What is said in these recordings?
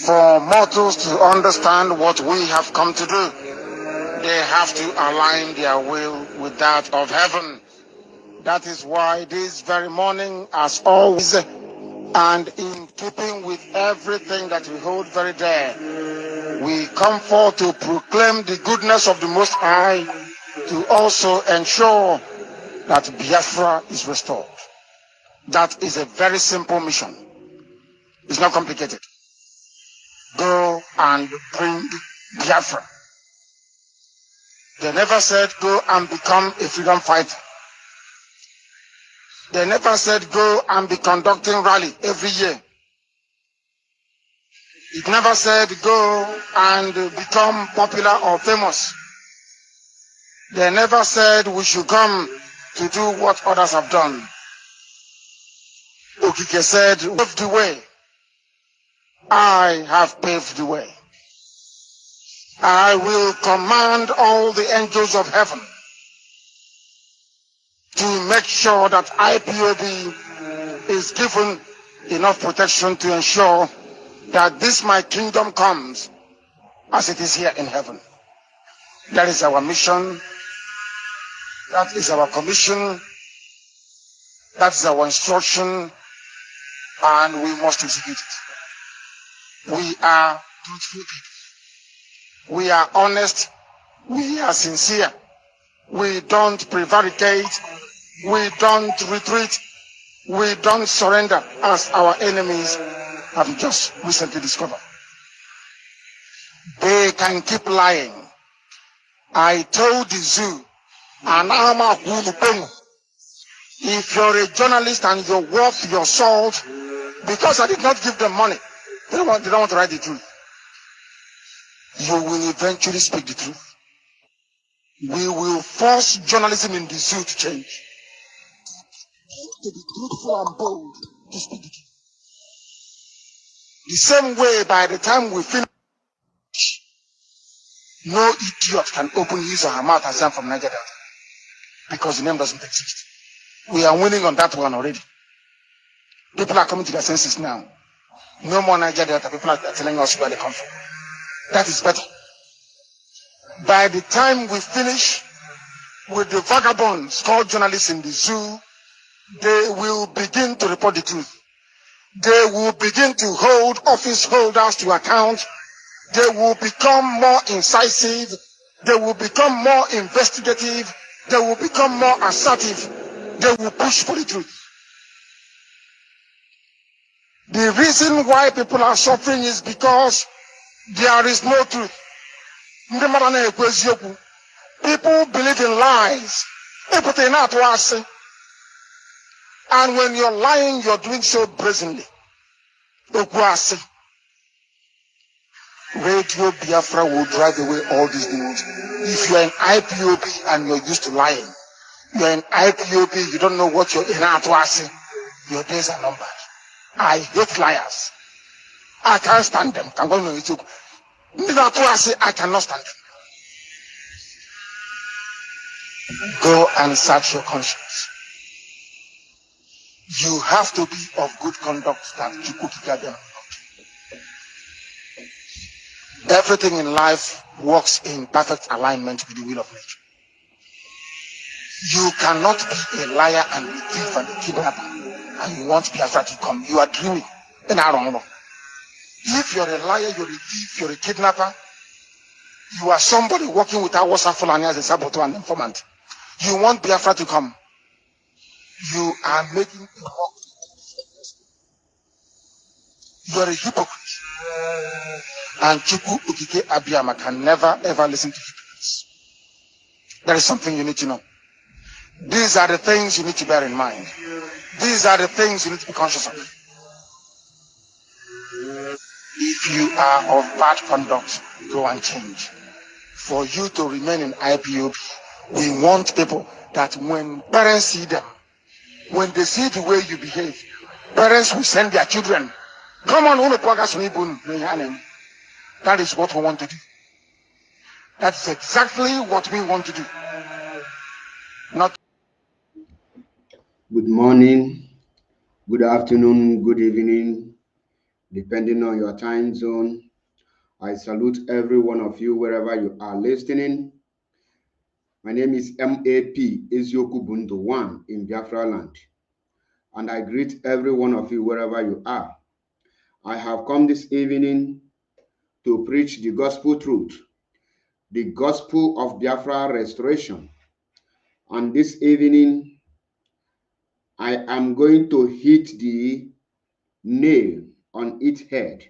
For mortals to understand what we have come to do, they have to align their will with that of heaven. That is why this very morning, as always, and in keeping with everything that we hold very dear, we come forth to proclaim the goodness of the Most High, to also ensure that Biafra is restored. That is a very simple mission. It's not complicated. Go and bring Biafra. They never said go and become a freedom fighter. They never said go and be conducting rally every year. It never said go and become popular or famous. They never said we should come to do what others have done. Okike said, pave the way. I have paved the way. I will command all the angels of heaven to make sure that IPOB is given enough protection to ensure that this my kingdom comes as it is here in heaven. That is our mission. That is our commission. That is our instruction. And we must execute it. We are truthful people. We are honest. We are sincere. We don't prevaricate. We don't retreat. We don't surrender as our enemies have just recently discovered. They can keep lying. I told the zoo, if you're a journalist and you're worth your salt, because I did not give them money, they don't want to write the truth. You will eventually speak the truth. We will force journalism in the zoo to change. To be truthful and bold to speak the truth. The same way, by the time we finish, no idiot can open his or her mouth and say I'm from Niger Delta, because the name doesn't exist. We are winning on that one already. People are coming to their senses now. No more Niger Delta. People are telling us where they come from. That is better. By the time we finish with the vagabonds called journalists in the zoo, they will begin to report the truth. They will begin to hold office holders to account. They will become more incisive. They will become more investigative. They will become more assertive. They will push for the truth. The reason why people are suffering is because there is no truth. People believe in lies. And when you're lying, you're doing so brazenly. Radio Biafra will drive away all these demons. If you're an IPOB and you're used to lying, you're an IPOB, you don't know what you're in Atwasi, your days are numbered. I hate liars. I can't stand them. I cannot stand them. Go and search your conscience. You have to be of good conduct that you could get them. Everything in life works in perfect alignment with the will of nature. You cannot be a liar and a thief and a kidnapper and you want Biafra to come. You are dreaming. And I don't know. If you're a liar, you're a thief, you're a kidnapper, you are somebody working with our Fulani as a saboteur and informant. You want Biafra to come. You are making a mock. You are a hypocrite. And Chukwu Okike Abiyama can never ever listen to hypocrites. There is something you need to know. These are the things you need to bear in mind. These are the things you need to be conscious of. If you are of bad conduct, go and change. For you to remain in IPOB, we want people that when parents see them, when they see the way you behave, parents will send their children. Come on, that is what we want to do. That's exactly what we want to do. Not. Good morning, good afternoon, good evening, depending on your time zone. I salute every one of you wherever you are listening. My name is MAP Ezioku Bundu 1 in Biafra land, and I greet every one of you wherever you are. I have come this evening to preach the gospel truth, the gospel of Biafra restoration. And this evening, I am going to hit the nail on its head.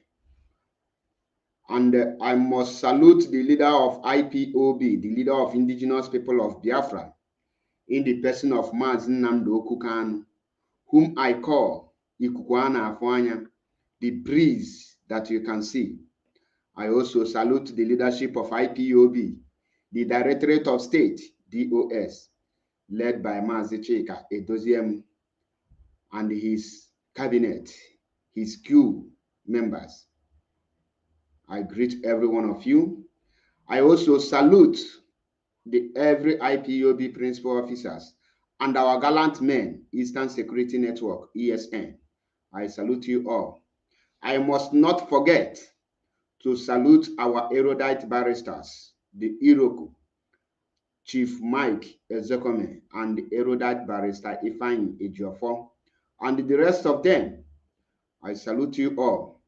And I must salute the leader of IPOB, the leader of indigenous people of Biafra, in the person of mazi Nnamdi Kanu, whom I call Ikukuana Afwanya, the breeze that you can see. I also salute the leadership of IPOB, the Directorate of State, DOS, led by Mazi Chika Edoziem and his cabinet, his Q members. I greet every one of you. I also salute every IPOB principal officers and our gallant men, Eastern Security Network, ESN. I salute you all. I must not forget to salute our erudite barristers, the Iroku, Chief Mike Ezekome, and the erudite barrister Ifeanyi Ejiofor, and the rest of them. I salute you all.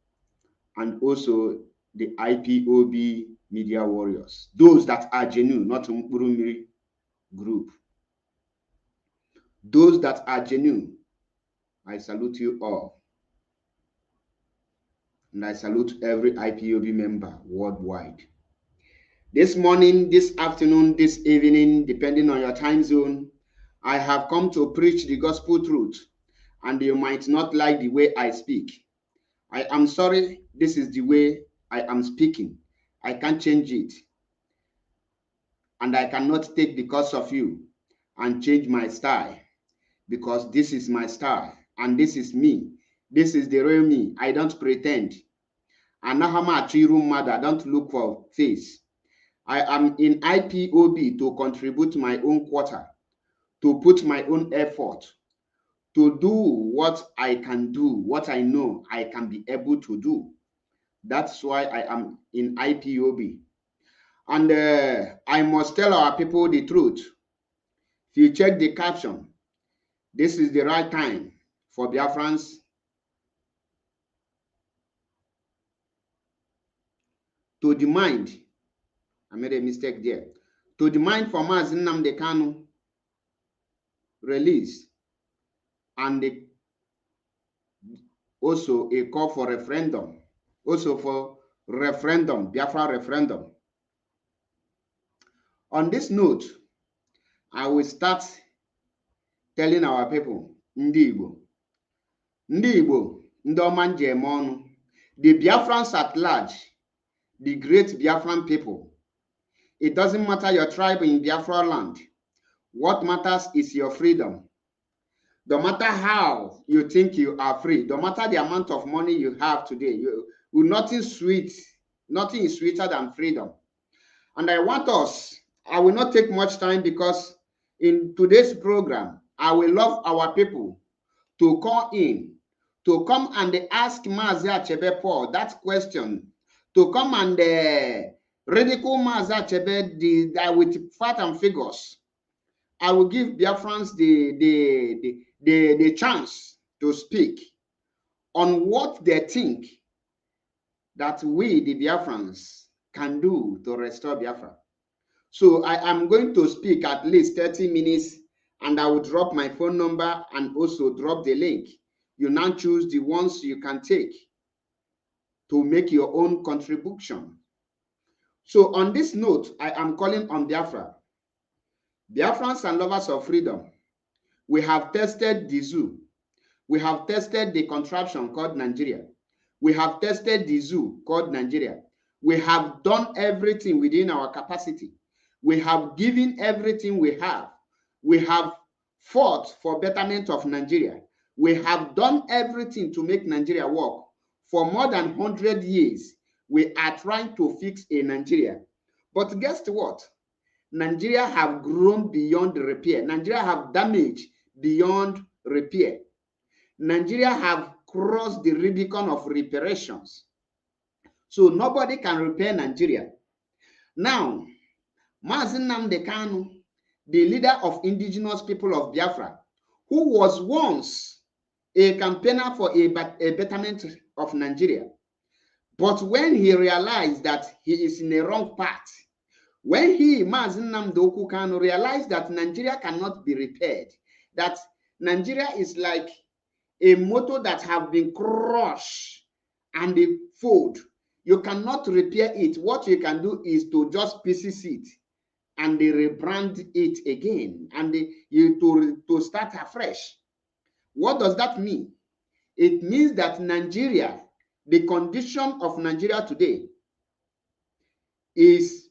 And also the IPOB media warriors, those that are genuine, not Mkpurumiri group. Those that are genuine, I salute you all. And I salute every IPOB member worldwide. This morning, this afternoon, this evening, depending on your time zone, I have come to preach the gospel truth, and you might not like the way I speak. I am sorry, this is the way I am speaking. I can't change it. And I cannot take because of you and change my style, because this is my style and this is me. This is the real me. I don't pretend. And I don't look for face. I am in IPOB to contribute my own quota, to put my own effort, to do what I can do, what I know I can be able to do. That's why I am in IPOB. And I must tell our people the truth. If you check the caption, this is the right time for Biafrans to demand, I made a mistake there, to demand for mazi Nnamdi Kanu release, and also a call for referendum, also for referendum, Biafra referendum. On this note, I will start telling our people, Ndị Igbo, Ndị ọma njem ọnụ, the Biafrans at large, the great Biafran people. It doesn't matter your tribe in Biafra land. What matters is your freedom. No matter how you think you are free, no matter the amount of money you have today, nothing is sweeter than freedom. And I will not take much time, because in today's program, I will love our people to call in, to come and ask Mazi Achebe Paul that question, to come and ridicule Mazi Achebe with facts and figures. I will give Biafrans the chance to speak on what they think that we, the Biafrans, can do to restore Biafra. So I am going to speak at least 30 minutes, and I will drop my phone number and also drop the link. You now choose the ones you can take to make your own contribution. So on this note, I am calling on Biafra. Biafrans and lovers of freedom, we have tested the zoo. We have tested the contraption called Nigeria. We have tested the zoo called Nigeria. We have done everything within our capacity. We have given everything we have. We have fought for betterment of Nigeria. We have done everything to make Nigeria work. For more than 100 years, we are trying to fix a Nigeria. But guess what? Nigeria have grown beyond repair. Nigeria have damaged beyond repair. Nigeria have crossed the Rubicon of reparations. So nobody can repair Nigeria. Now, Mazi Nnamdi Kanu, the leader of indigenous people of Biafra, who was once a campaigner for a betterment of Nigeria, but when he realized that he is in a wrong path, when he, Mazi Nnamdi Kanu, realized that Nigeria cannot be repaired, that Nigeria is like a motor that have been crushed and fold. You cannot repair it. What you can do is to just pieces it and they rebrand it again and to start afresh. What does that mean? It means that Nigeria, the condition of Nigeria today is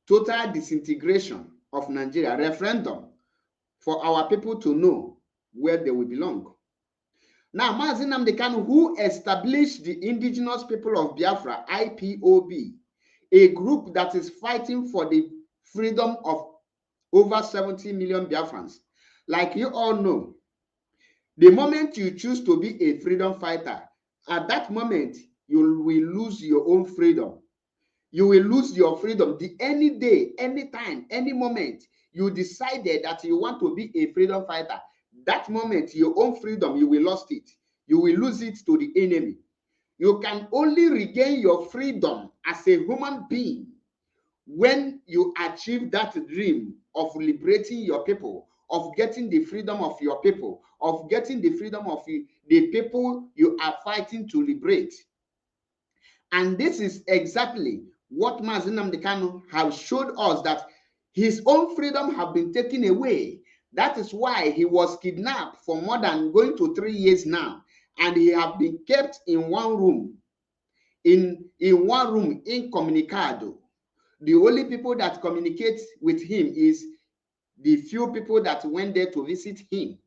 total disintegration of Nigeria, referendum for our people to know where they will belong. Now, Mazi Nnamdi Kanu, who established the indigenous people of Biafra, IPOB, a group that is fighting for the freedom of over 70 million Biafrans. Like you all know, the moment you choose to be a freedom fighter, at that moment, you will lose your own freedom. You will lose your freedom. Any day, any time, any moment, you decided that you want to be a freedom fighter, that moment, your own freedom, you will lose it. You will lose it to the enemy. You can only regain your freedom as a human being when you achieve that dream of liberating your people, of getting the freedom of your people, of getting the freedom of the people you are fighting to liberate. And this is exactly what Mazi Nnamdi Kanu has showed us, that his own freedom have been taken away. That is why he was kidnapped for more than going to 3 years now. And he have been kept in one room, incommunicado. The only people that communicate with him is the few people that went there to visit him.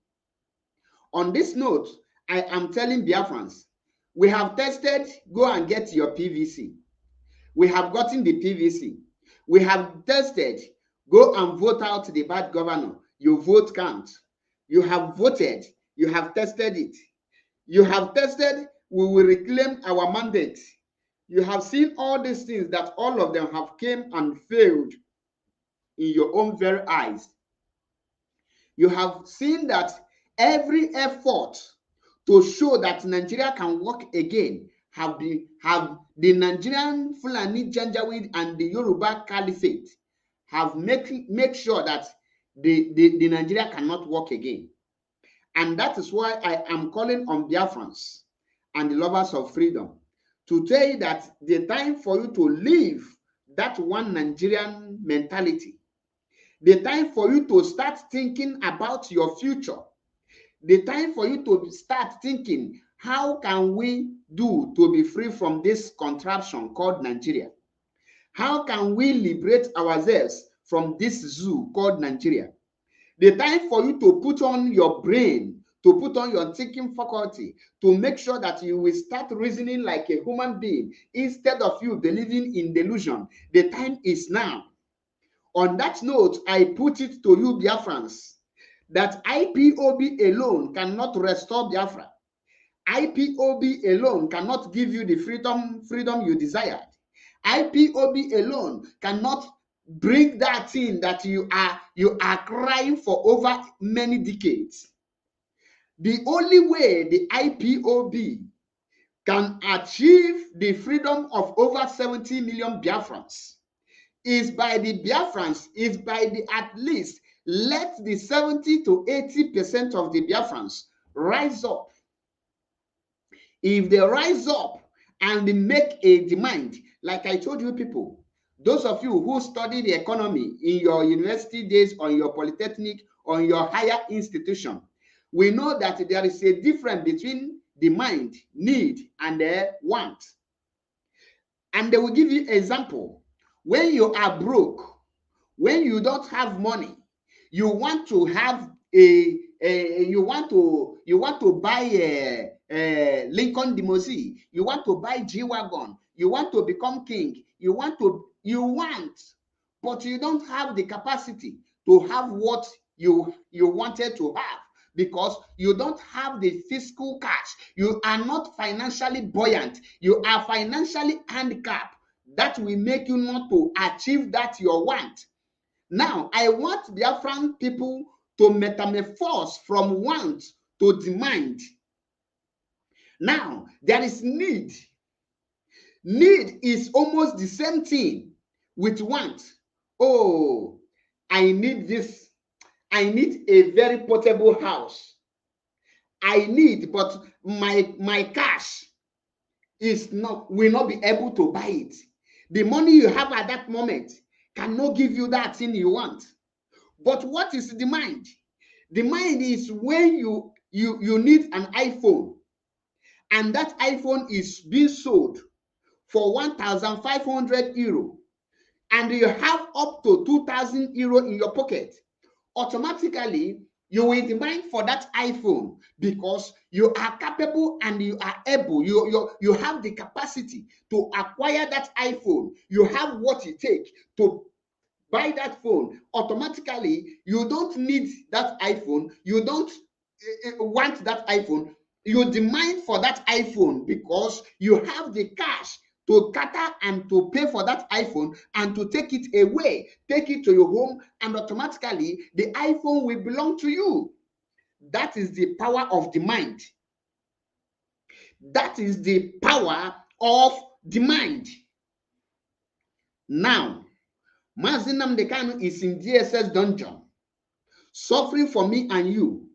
On this note, I am telling Biafrans, we have tested, go and get your PVC. We have gotten the PVC. We have tested, go and vote out the bad governor. Your vote counts. You have voted, you have tested it. You have tested, we will reclaim our mandate. You have seen all these things that all of them have came and failed in your own very eyes. You have seen that every effort to show that Nigeria can work again have the Nigerian Fulani Janjaweed and the Yoruba Caliphate have make sure that the Nigeria cannot work again. And that is why I am calling on Biafrans and the lovers of freedom to tell you that the time for you to leave that one Nigerian mentality, the time for you to start thinking about your future, the time for you to start thinking, how can we do to be free from this contraption called Nigeria? How can we liberate ourselves from this zoo called Nigeria? The time for you to put on your brain, to put on your thinking faculty, to make sure that you will start reasoning like a human being instead of you believing in delusion. The time is now. On that note, I put it to you, Biafrans, that IPOB alone cannot restore Biafra. IPOB alone cannot give you the freedom you desired. IPOB alone cannot bring that thing that you are crying for over many decades. The only way the IPOB can achieve the freedom of over 70 million Biafrans is by the Biafrans, is by the at least let the 70 to 80% of the Biafrans rise up. If they rise up and they make a demand, like I told you people, those of you who study the economy in your university days, on your polytechnic, on your higher institution, we know that there is a difference between demand, need, and want. And they will give you an example. When you are broke, when you don't have money, you want to have you want to buy a Lincoln limousine, you want to buy G-Wagon, you want to become king, you want, but you don't have the capacity to have what you wanted to have, because you don't have the fiscal cash. You are not financially buoyant. You are financially handicapped. That will make you not to achieve that you want. Now, I want Biafran people to metamorphose from want to demand. Now, there is need. Need is almost the same thing with want. Oh, I need this. I need a very portable house. I need, but my cash will not be able to buy it. The money you have at that moment cannot give you that thing you want. But what is the mind? The mind is when you need an iPhone, and that iPhone is being sold for 1,500 euro, and you have up to 2,000 euro in your pocket. Automatically, you will demand for that iPhone because you are capable and you are able. You have the capacity to acquire that iPhone. You have what it takes to buy that phone. Automatically, you don't need that iPhone. You don't want that iPhone. You demand for that iPhone because you have the cash to cater and to pay for that iPhone and to take it away, take it to your home, and automatically the iPhone will belong to you. That is the power of the mind. That is the power of the mind. Now, Mazi Nnamdi Kanu is in DSS dungeon, suffering for me and you.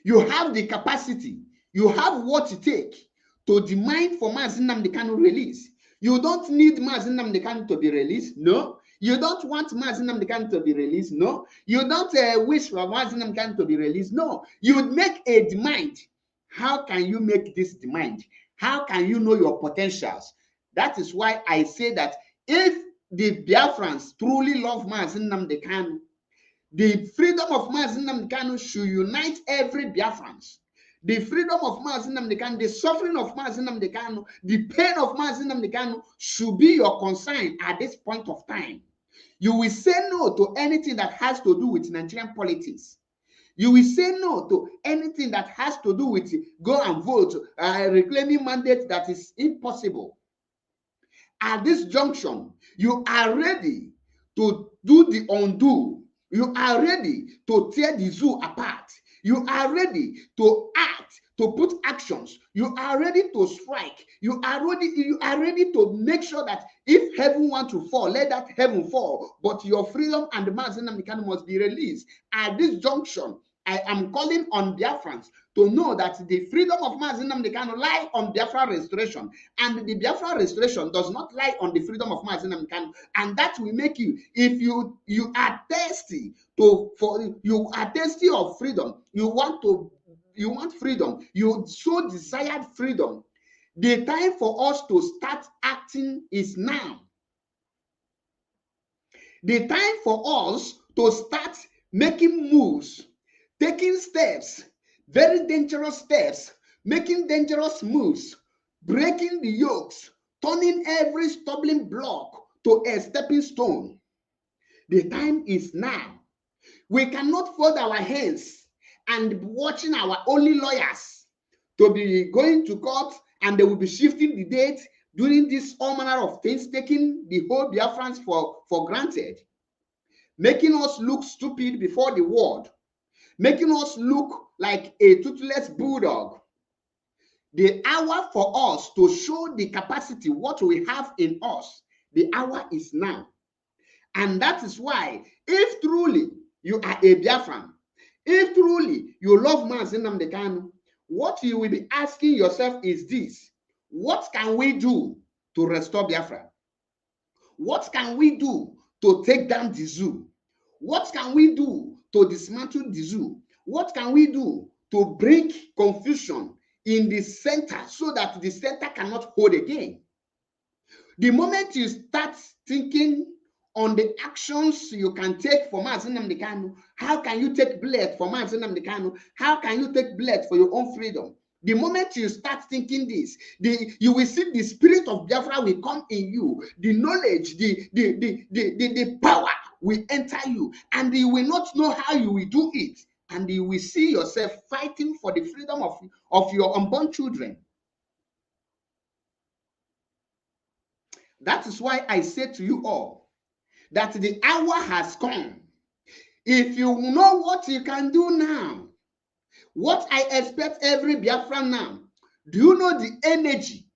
You have the capacity, you have what it takes to demand for Mazi Nnamdi Kanu release. You don't need Mazi Nnamdi Kanu to be released, no. You don't want Mazi Nnamdi Kanu to be released, no. You don't wish for Mazi Nnamdi Kanu to be released, no. You would make a demand. How can you make this demand? How can you know your potentials? That is why I say that if the Biafrans truly love Mazi Nnamdi Kanu, the freedom of Mazi Nnamdi Kanu should unite every Biafrans. The freedom of Mazi Nnamdi Kanu, the suffering of Mazi Nnamdi Kanu, the pain of Mazi Nnamdi Kanu should be your concern at this point of time. You will say no to anything that has to do with Nigerian politics. You will say no to anything that has to do with go and vote, reclaiming mandate that is impossible. At this junction, you are ready to do the undo. You are ready to tear the zoo apart. You are ready to act, to put actions. You are ready to strike. You are ready to make sure that if heaven wants to fall, let that heaven fall. But your freedom and the Mazi Nnamdi Kanu must be released. At this junction, I am calling on Biafrans to know that the freedom of Mazi Nnamdi Kanu lies on Biafra restoration, and the Biafra restoration does not lie on the freedom of Mazi Nnamdi Kanu, and that will make you, if you are thirsty you are thirsty of freedom, you want freedom, you so desired freedom. The time for us to start acting is now. The time for us to start making moves, taking steps, very dangerous steps, making dangerous moves, breaking the yokes, turning every stumbling block to a stepping stone. The time is now. We cannot fold our hands and watching our only lawyers to be going to court, and they will be shifting the date, doing this all manner of things, taking the whole Biafrans for granted, making us look stupid before the world, making us look like a toothless bulldog. The hour for us to show the capacity, what we have in us, the hour is now. And that is why, if truly you are a Biafran, if truly you love Mazi Nnamdi Kanu, what you will be asking yourself is this: what can we do to restore Biafra? What can we do to take down the zoo? What can we do to dismantle the zoo? What can we do to bring confusion in the center so that the center cannot hold again? The moment you start thinking on the actions you can take for Mazi Nnamdi Kanu, how can you take blood for Mazi Nnamdi Kanu? How can you take blood for your own freedom? The moment you start thinking this, you will see the spirit of Biafra will come in you. The knowledge, the power will enter you, and you will not know how you will do it. and you will see yourself fighting for the freedom of your unborn children. That is why I say to you all that the hour has come. If you know what you can do now, what I expect every Biafran now, do you know the energy,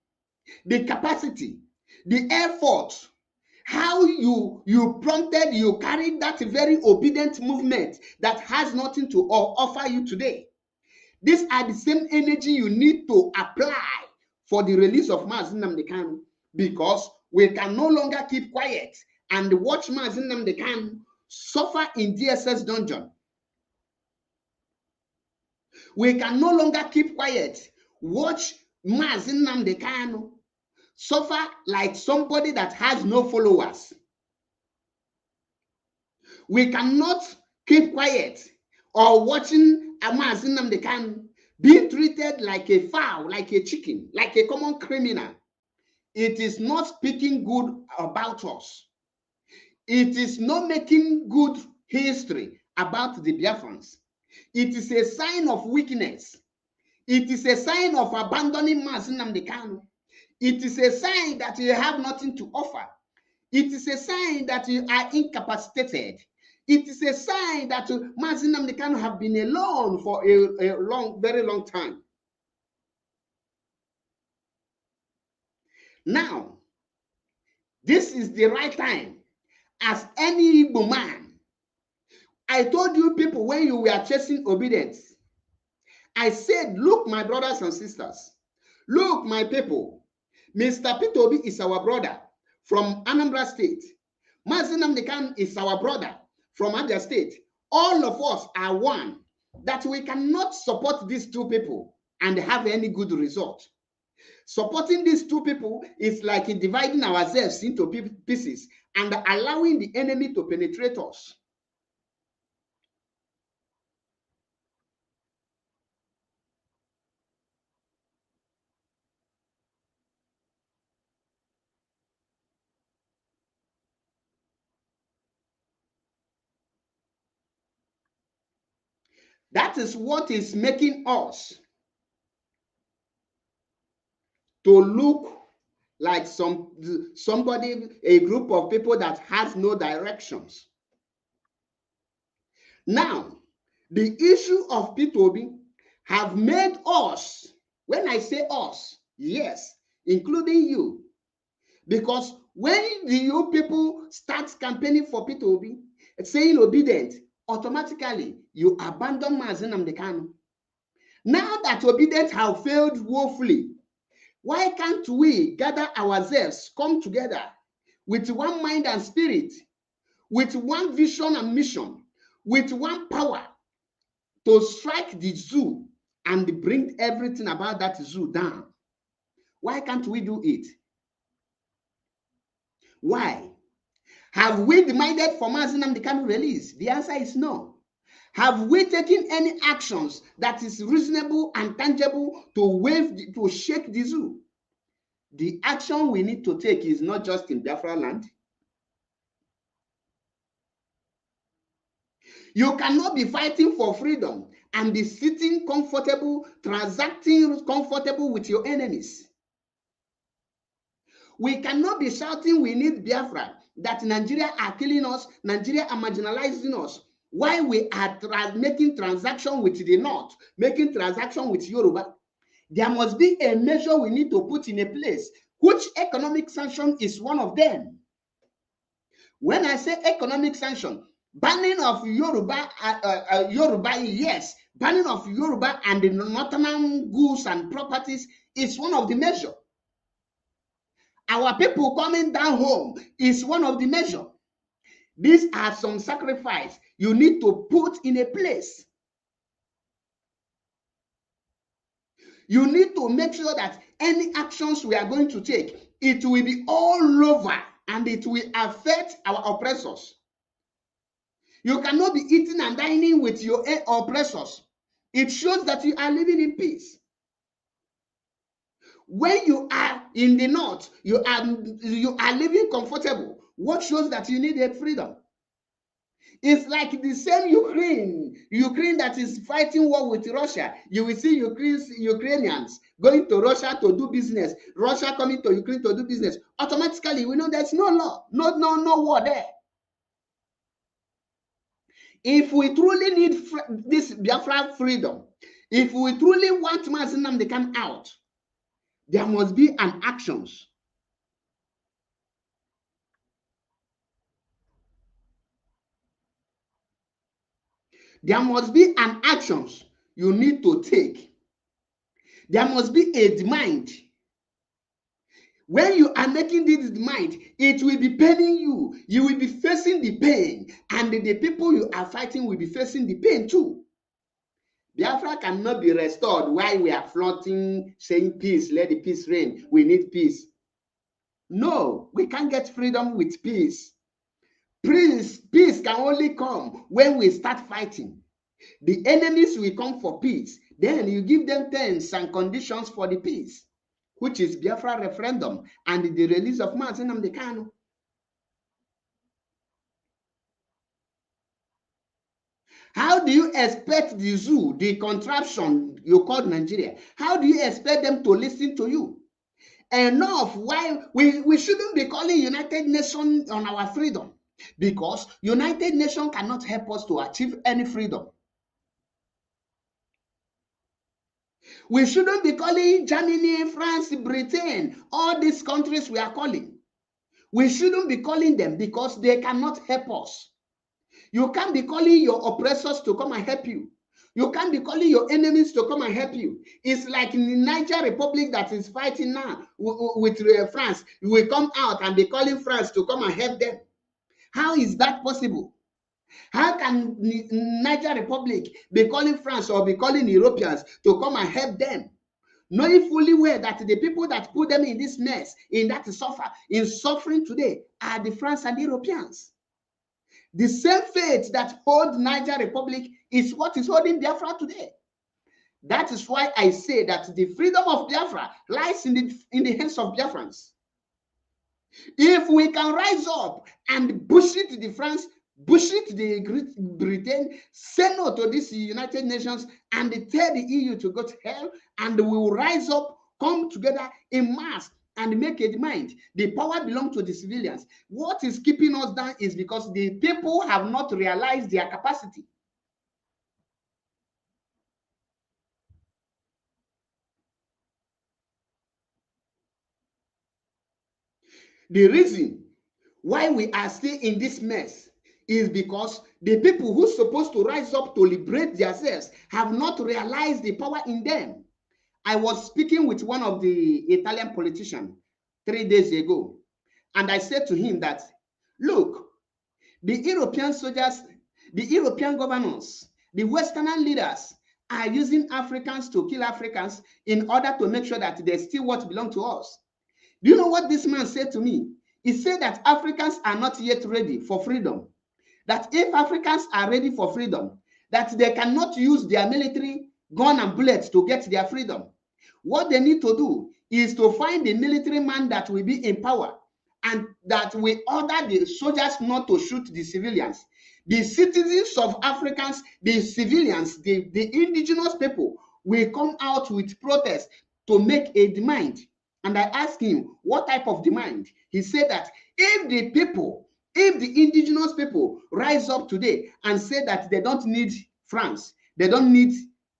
the capacity, the effort, how you prompted, you carried that very obedient movement that has nothing to offer you today? These are the same energy you need to apply for the release of mazi Nnamdi Kanu, because we can no longer keep quiet and watch mazi Nnamdi Kanu suffer in DSS dungeon. We can no longer keep quiet, watch mazi Nnamdi Kanu suffer like somebody that has no followers. We cannot keep quiet or watching mazi Nnamdi Kanu being treated like a fowl, like a chicken, like a common criminal. It is not speaking good about us. It is not making good history about the Biafrans. It is a sign of weakness. It is a sign of abandoning mazi Nnamdi Kanu. It is a sign that you have nothing to offer. It is a sign that you are incapacitated. It is a sign that mazi Nnamdi Kanu have been alone for a very long time. Now, this is the right time. As any Igbo man, I told you people when you were chasing obedience, I said, look, my brothers and sisters, look, my people, Mr. Peter Obi is our brother from Anambra State. Mazi Nnamdi Kanu is our brother from Abia State. All of us are one, that we cannot support these two people and have any good result. Supporting these two people is like dividing ourselves into pieces and allowing the enemy to penetrate us. That is what is making us to look like somebody, a group of people that has no directions. Now, the issue of P2B have made us, when I say us, yes, including you, because when the you people start campaigning for P2B, saying obedient, automatically you abandon mazi Nnamdi Kanu. Now that obedience have failed woefully, why can't we gather ourselves, come together with one mind and spirit, with one vision and mission, with one power to strike the zoo and bring everything about that zoo down? Why can't we do it? Why? Have we demanded for mazi Nnamdi Kanu release? The answer is no. Have we taken any actions that is reasonable and tangible to shake the zoo? The action we need to take is not just in Biafra land. You cannot be fighting for freedom and be sitting comfortable, transacting comfortable with your enemies. We cannot be shouting we need Biafra, that Nigeria are killing us, Nigeria are marginalizing us, while we are making transaction with the North, making transaction with Yoruba. There must be a measure we need to put in a place, which economic sanction is one of them. When I say economic sanction, banning of Yoruba, yes, banning of Yoruba and the northern goods and properties is one of the measures. Our people coming down home is one of the measures. These are some sacrifice you need to put in a place. You need to make sure that any actions we are going to take, it will be all over and it will affect our oppressors. You cannot be eating and dining with your oppressors. It shows that you are living in peace. When you are in the North, you are living comfortable. What shows that you need a freedom? It's like the same Ukraine that is fighting war with Russia. You will see Ukrainians going to Russia to do business, Russia coming to Ukraine to do business. Automatically, we know there's no law, no war there. If we truly need this Biafra freedom, if we truly want mazi Nnamdi Kanu out, there must be an actions. There must be an actions you need to take. There must be a demand. When you are making this demand, it will be paining you. You will be facing the pain, and the people you are fighting will be facing the pain too. Biafra cannot be restored while we are flaunting, saying peace, let the peace reign. We need peace. No, we can't get freedom with peace. Peace can only come when we start fighting. The enemies will come for peace. Then you give them terms and conditions for the peace, which is Biafra referendum and the release of mazi Nnamdi Kanu. How do you expect the zoo, the contraption you call Nigeria, how do you expect them to listen to you? Enough. Why we shouldn't be calling United Nations on our freedom, because United Nations cannot help us to achieve any freedom. We shouldn't be calling Germany, France, Britain, all these countries we are calling. We shouldn't be calling them because they cannot help us. You can't be calling your oppressors to come and help you. You can't be calling your enemies to come and help you. It's like in the Niger Republic that is fighting now with France. You will come out and be calling France to come and help them. How is that possible? How can Niger Republic be calling France or be calling Europeans to come and help them, knowing fully well that the people that put them in this mess, in suffering today, are the France and the Europeans? The same fate that hold Niger Republic is what is holding Biafra today. That is why I say that the freedom of Biafra lies in the hands of Biafrans. If we can rise up and bullshit the France, bullshit the Britain, say no to this United Nations, and tell the EU to go to hell, and we will rise up, come together in mass, and make a demand. The power belongs to the civilians. What is keeping us down is because the people have not realized their capacity. The reason why we are still in this mess is because the people who are supposed to rise up to liberate themselves have not realized the power in them. I was speaking with one of the Italian politicians 3 days ago, and I said to him that, look, the European soldiers, the European governors, the Western leaders are using Africans to kill Africans in order to make sure that they steal what belongs to us. Do you know what this man said to me? He said that Africans are not yet ready for freedom. That if Africans are ready for freedom, that they cannot use their military gun and bullets to get their freedom. What they need to do is to find a military man that will be in power and that will order the soldiers not to shoot the civilians. The citizens of Africans, the civilians, the indigenous people will come out with protest to make a demand. And I asked him, what type of demand? He said that if the indigenous people rise up today and say that they don't need France, they don't need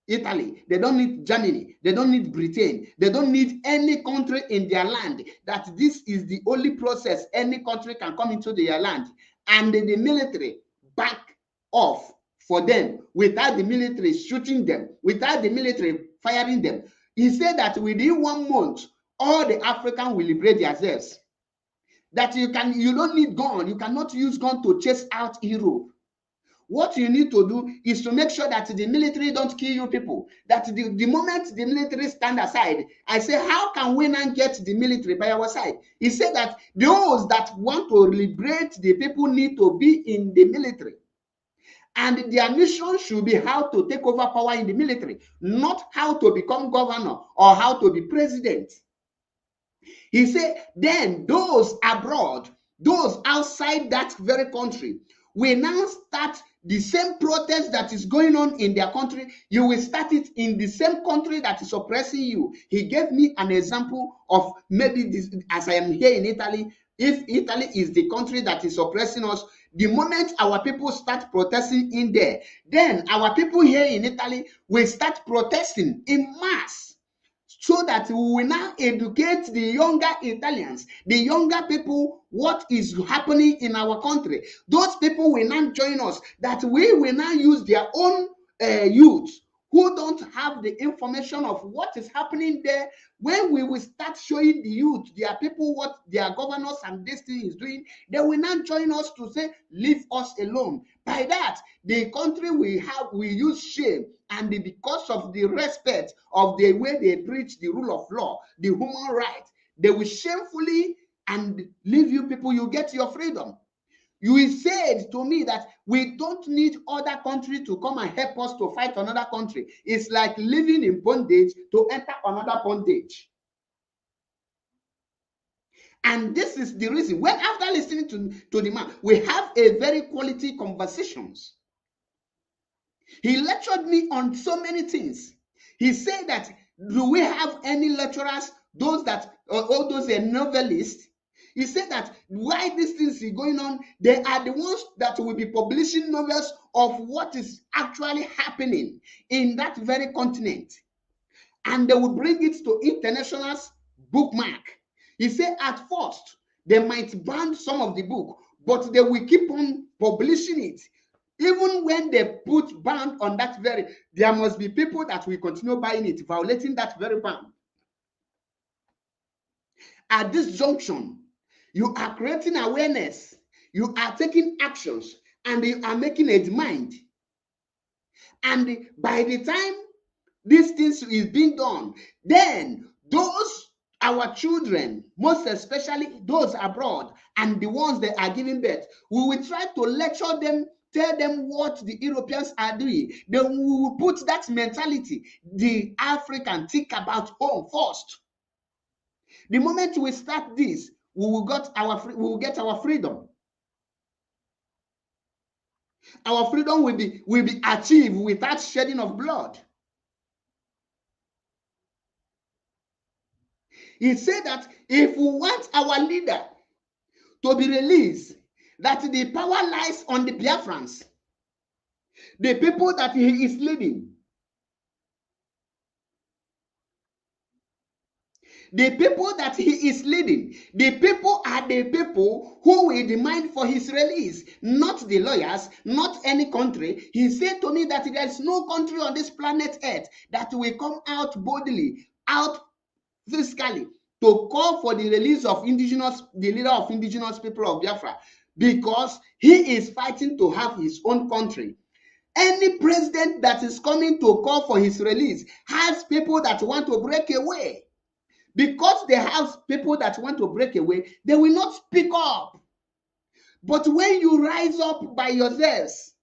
Italy, they don't need Germany, they don't need Britain, they don't need any country in their land, that this is the only process any country can come into their land, and the military back off for them without the military shooting them, without the military firing them. He said that within 1 month, all the Africans will liberate themselves. That you don't need gun, you cannot use gun to chase out Europe. What you need to do is to make sure that the military don't kill you people. That the moment the military stand aside, I say, how can we not get the military by our side? He said that those that want to liberate the people need to be in the military. And their mission should be how to take over power in the military, not how to become governor or how to be president. He said, then those abroad, those outside that very country, we now start the same protest that is going on in their country. You will start it in the same country that is oppressing you. He gave me an example of maybe this, as I am here in Italy. If Italy is the country that is oppressing us, the moment our people start protesting in there, then our people here in Italy will start protesting in mass, so that we will now educate the younger Italians, the younger people, what is happening in our country. Those people will now join us, that we will now use their own youth who don't have the information of what is happening there. When we will start showing the youth, their people, what their governors and this thing is doing, they will now join us to say, leave us alone. By that, the country we use shame, and because of the respect of the way they preach the rule of law, the human right, they will shamefully and leave you people, you get your freedom. You said to me that we don't need other country to come and help us to fight another country. It's like living in bondage to enter another bondage. And this is the reason, when after listening to the man, we have a very quality conversations. He lectured me on so many things. He said that, do we have any lecturers, those that, all those are novelists? He said that why these things are going on, they are the ones that will be publishing novels of what is actually happening in that very continent. And they will bring it to international bookmark. He said at first, they might ban some of the book, but they will keep on publishing it. Even when they put ban on that very, there must be people that will continue buying it, violating that very ban. At this junction, you are creating awareness, you are taking actions, and you are making a demand. And by the time these things is being done, then those, our children, most especially those abroad and the ones that are giving birth, we will try to lecture them, tell them what the Europeans are doing. Then we will put that mentality, the African, think about home first. The moment we start this, we will get our freedom. Our freedom will be achieved without shedding of blood. He said that if we want our leader to be released, that the power lies on the Biafrans, the people that he is leading. The people that he is leading, the people are the people who will demand for his release, not the lawyers, not any country. He said to me that there is no country on this planet Earth that will come out boldly, out physically, to call for the release of the leader of indigenous people of Biafra, because he is fighting to have his own country. Any president that is coming to call for his release has people that want to break away. Because they have people that want to break away, they will not speak up. But when you rise up by yourselves,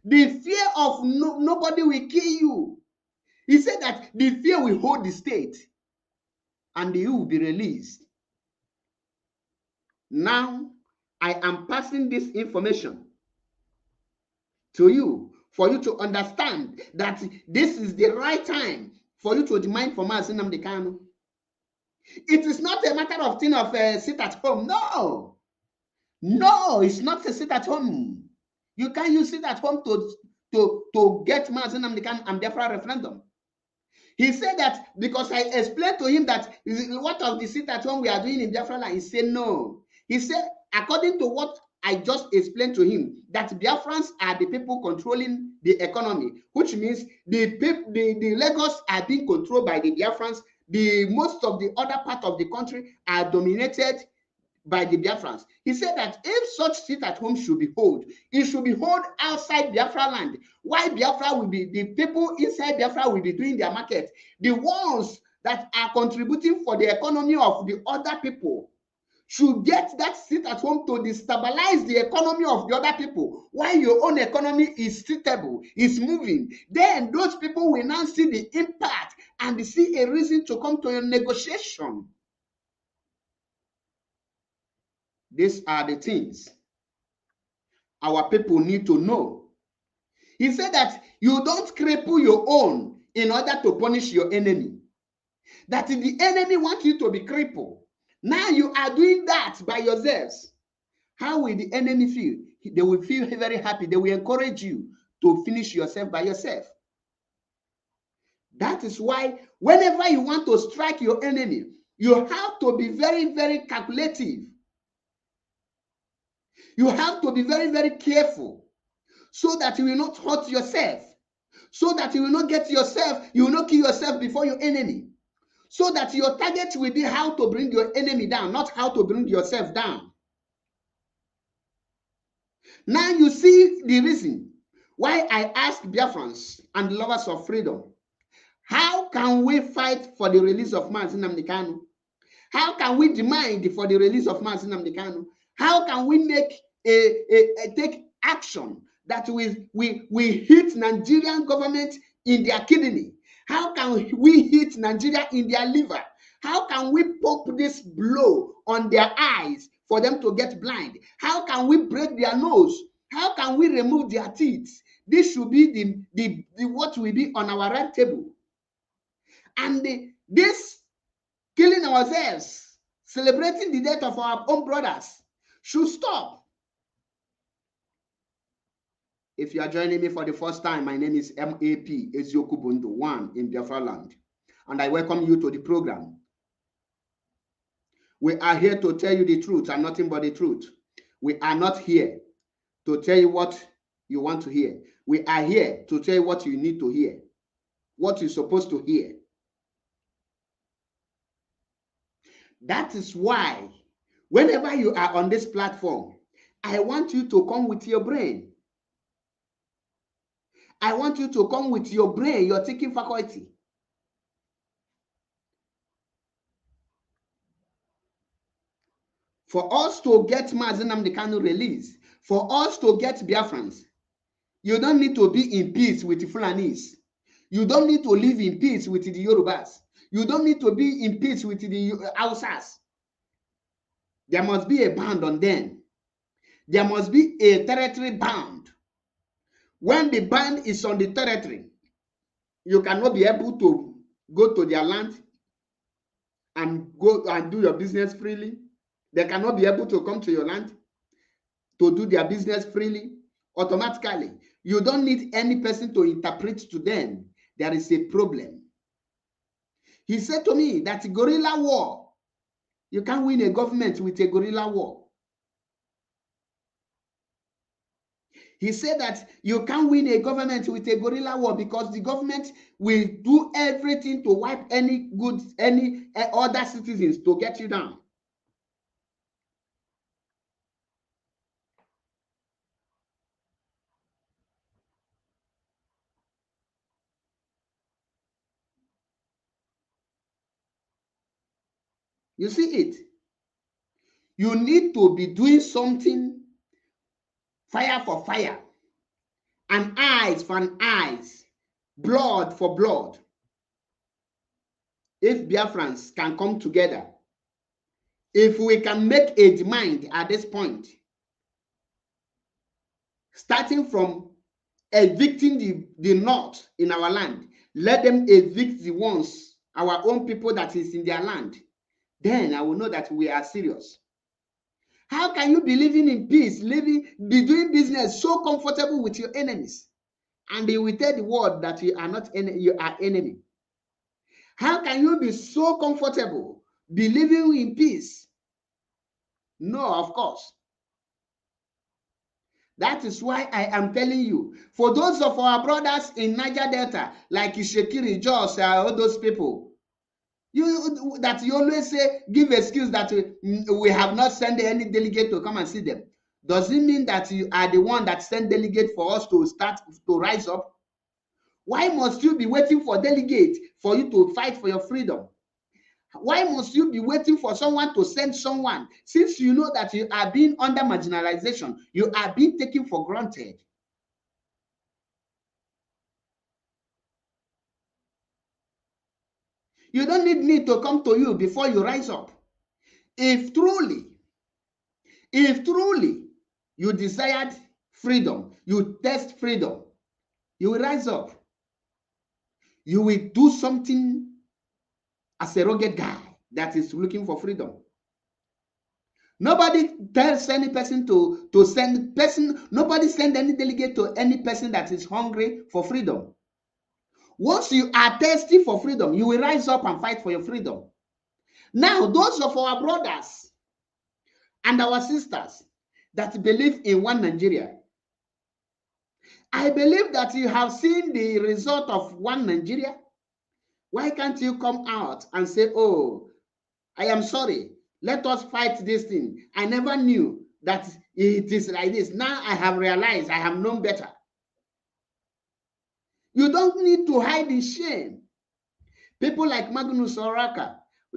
the fear of nobody will kill you. He said that the fear will hold the state and you will be released. Now, I am passing this information to you for you to understand that this is the right time for you to demand for mazi Nnamdi Kanu. It is not a matter of thing of sit at home. No, it's not a sit at home. You can't use sit at home to get mazi Nnamdi Kanu and Biafra referendum. He said that because I explained to him that what of the sit at home we are doing in Biafra land. He said no. He said, according to what I just explained to him, that Biafrans are the people controlling the economy, which means the Lagos are being controlled by the Biafrans. The most of the other part of the country are dominated by the Biafrans. He said that if such sit at home should be held, it should be held outside Biafra land. Why Biafra will be, the people inside Biafra will be doing their market. The ones that are contributing for the economy of the other people should get that sit at home to destabilize the economy of the other people. While your own economy is stable, is moving, then those people will now see the impact and see a reason to come to a negotiation. These are the things our people need to know. He said that you don't cripple your own in order to punish your enemy. That if the enemy wants you to be crippled, now you are doing that by yourselves. How will the enemy feel? They will feel very happy. They will encourage you to finish yourself by yourself. That is why whenever you want to strike your enemy, you have to be very, very calculative. You have to be very, very careful so that you will not hurt yourself, so that you will not get yourself, you will not kill yourself before your enemy, so that your target will be how to bring your enemy down, not how to bring yourself down. Now you see the reason why I ask Biafrans and lovers of freedom, how can we fight for the release of mazi Nnamdi Kanu? How can we demand for the release of mazi Nnamdi Kanu? How can we make take action that we hit Nigerian government in their kidney? How can we hit Nigeria in their liver? How can we pump this blow on their eyes for them to get blind? How can we break their nose? How can we remove their teeth? This should be the what will be on our red table. And this killing ourselves, celebrating the death of our own brothers, should stop. If you are joining me for the first time, my name is MAP Eziokubundo 1 in Biafra land, and I welcome you to the program. We are here to tell you the truth and nothing but the truth. We are not here to tell you what you want to hear. We are here to tell you what you need to hear, what you're supposed to hear. That is why whenever you are on this platform, I want you to come with your brain. I want you to come with your brain, your thinking faculty. For us to get mazi Nnamdi Kanu release, for us to get Biafrans, you don't need to be in peace with the Fulanis. You don't need to live in peace with the Yorubas. You don't need to be in peace with the Hausas. There must be a band on them. There must be a territory bound. When the band is on the territory, you cannot be able to go to their land and go and do your business freely. They cannot be able to come to your land to do their business freely. Automatically, you don't need any person to interpret to them. There is a problem. He said to me that guerrilla war, you can't win a government with a guerrilla war. He said that you can't win a government with a guerrilla war because the government will do everything to wipe any other citizens to get you down. You see it? You need to be doing something fire for fire, and eyes for an eyes, blood for blood. If Biafrans can come together, if we can make a demand at this point, starting from evicting the north in our land, let them evict the ones, our own people that is in their land, then I will know that we are serious. How can you be living in peace, be doing business so comfortable with your enemies, and they will tell the world that you are not you are enemy? How can you be so comfortable, be living in peace? No, of course. That is why I am telling you, for those of our brothers in Niger Delta, like Ishekiri, Jos, all those people, you always say, give excuse that we have not sent any delegate to come and see them. Does it mean that you are the one that sent delegate for us to start to rise up? Why must you be waiting for delegate for you to fight for your freedom? Why must you be waiting for someone to send someone, since you know that you are being under marginalization, you are being taken for granted? You don't need me to come to you before you rise up. If truly you desired freedom, you test freedom, you will rise up. You will do something as a rugged guy that is looking for freedom. Nobody tells any person to send person, nobody send any delegate to any person that is hungry for freedom. Once you are thirsty for freedom, you will rise up and fight for your freedom. Now, those of our brothers and our sisters that believe in one Nigeria, I believe that you have seen the result of one Nigeria. Why can't you come out and say, oh, I am sorry, let us fight this thing. I never knew that it is like this. Now I have realized, I have known better. You don't need to hide in shame. People like Magnus Oraka,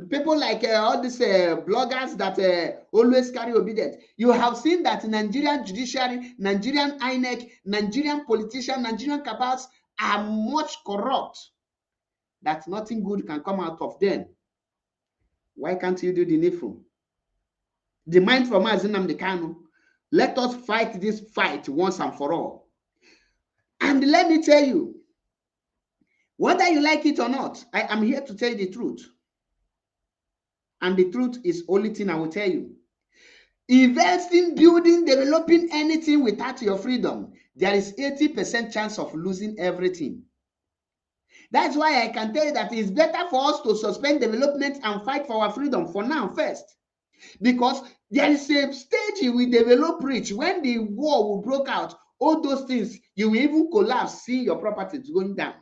people like all these bloggers that always carry obedience. You have seen that Nigerian judiciary, Nigerian INEC, Nigerian politicians, Nigerian cabals are much corrupt, that nothing good can come out of them. Why can't you do the needful? Demand from us, Nnamdi Kanu. Let us fight this fight once and for all. And let me tell you, whether you like it or not, I am here to tell you the truth. And the truth is only thing I will tell you. Investing, building, developing anything without your freedom, there is 80% chance of losing everything. That's why I can tell you that it's better for us to suspend development and fight for our freedom for now first. Because there is a stage we develop rich. When the war will broke out, all those things, you will even collapse, seeing your properties going down.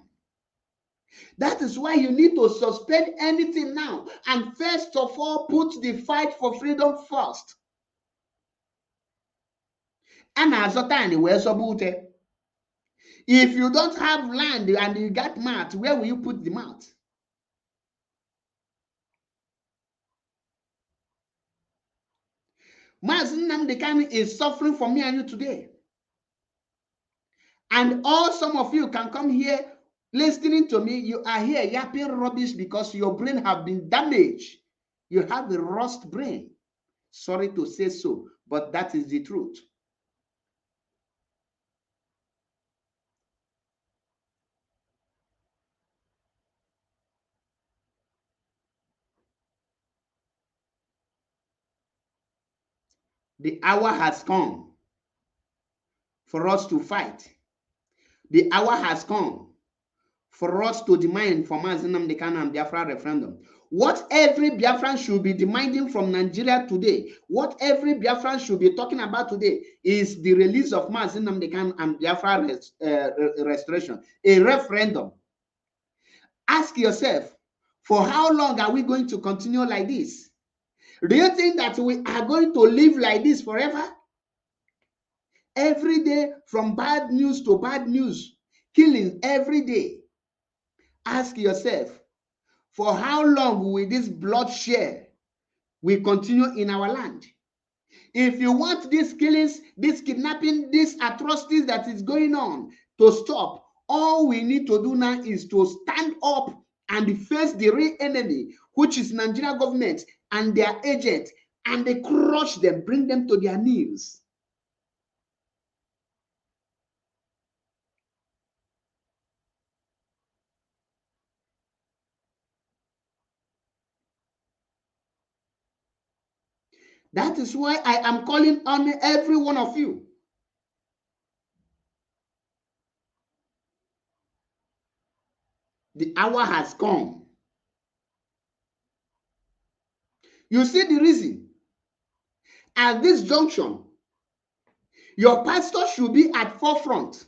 That is why you need to suspend anything now. And first of all, put the fight for freedom first. If you don't have land and you got mat, where will you put the mat? Mazi Nnamdi Kanu is suffering for me and you today. And all some of you can come here listening to me. You are here yapping rubbish because your brain have been damaged. You have a rust brain. Sorry to say so, but that is the truth. The hour has come for us to fight. The hour has come for us to demand from Mazi Nnamdi Kanu and Biafra referendum. What every Biafran should be demanding from Nigeria today, what every Biafran should be talking about today is the release of Mazi Nnamdi Kanu and Biafra restoration, a referendum. Ask yourself, for how long are we going to continue like this? Do you think that we are going to live like this forever? Every day, from bad news to bad news, killing every day. Ask yourself, for how long will this bloodshed will continue in our land? If you want these killings, this kidnapping, these atrocities that is going on to stop, all we need to do now is to stand up and face the real enemy, which is Nigeria government and their agents, and they crush them, bring them to their knees. That is why I am calling on every one of you. The hour has come. You see the reason. At this junction, your pastor should be at forefront,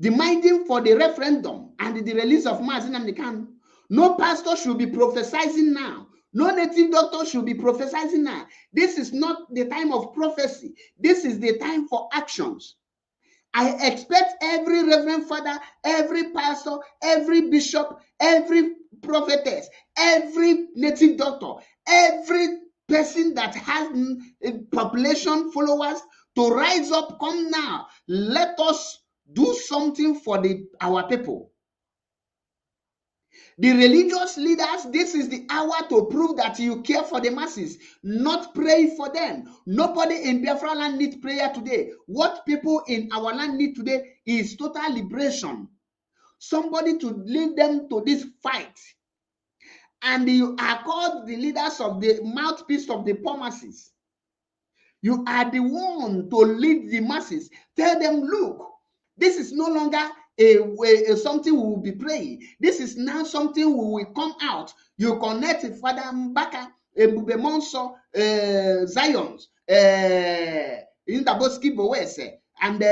demanding for the referendum and the release of Mazi Nnamdi Kanu. No pastor should be prophesying now. No native doctor should be prophesying now. This is not the time of prophecy. This is the time for actions. I expect every reverend father, every pastor, every bishop, every prophetess, every native doctor, every person that has a population followers to rise up. Come now. Let us do something for our people. The religious leaders, this is the hour to prove that you care for the masses, not pray for them. Nobody in Biafra land needs prayer today. What people in our land need today is total liberation. Somebody to lead them to this fight. And you are called the leaders of the mouthpiece of the poor masses. You are the one to lead the masses. Tell them, look, this is no longer a something we will be praying. This is now something we will come out. You connect Father Mbaka, Ebube Monso, Zions, Indaboski Boese, and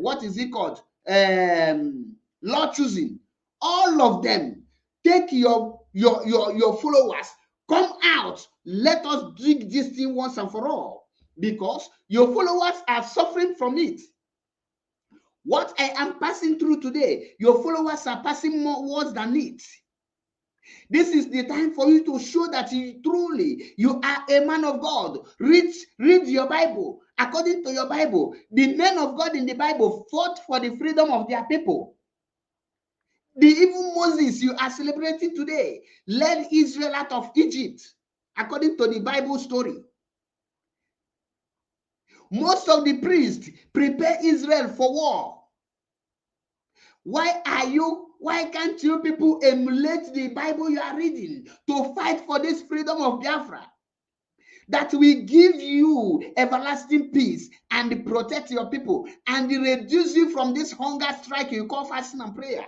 what is it called? Lord choosing. All of them. Take your followers. Come out. Let us dig this thing once and for all. Because your followers are suffering from it. What I am passing through today, your followers are passing more worse than it. This is the time for you to show that you are a man of God. Read your Bible. According to your Bible, the men of God in the Bible fought for the freedom of their people. The even Moses you are celebrating today led Israel out of Egypt, according to the Bible story. Most of the priests prepare Israel for war. Why can't you people emulate the Bible you are reading to fight for this freedom of Biafra? That will give you everlasting peace and protect your people and reduce you from this hunger strike you call fasting and prayer.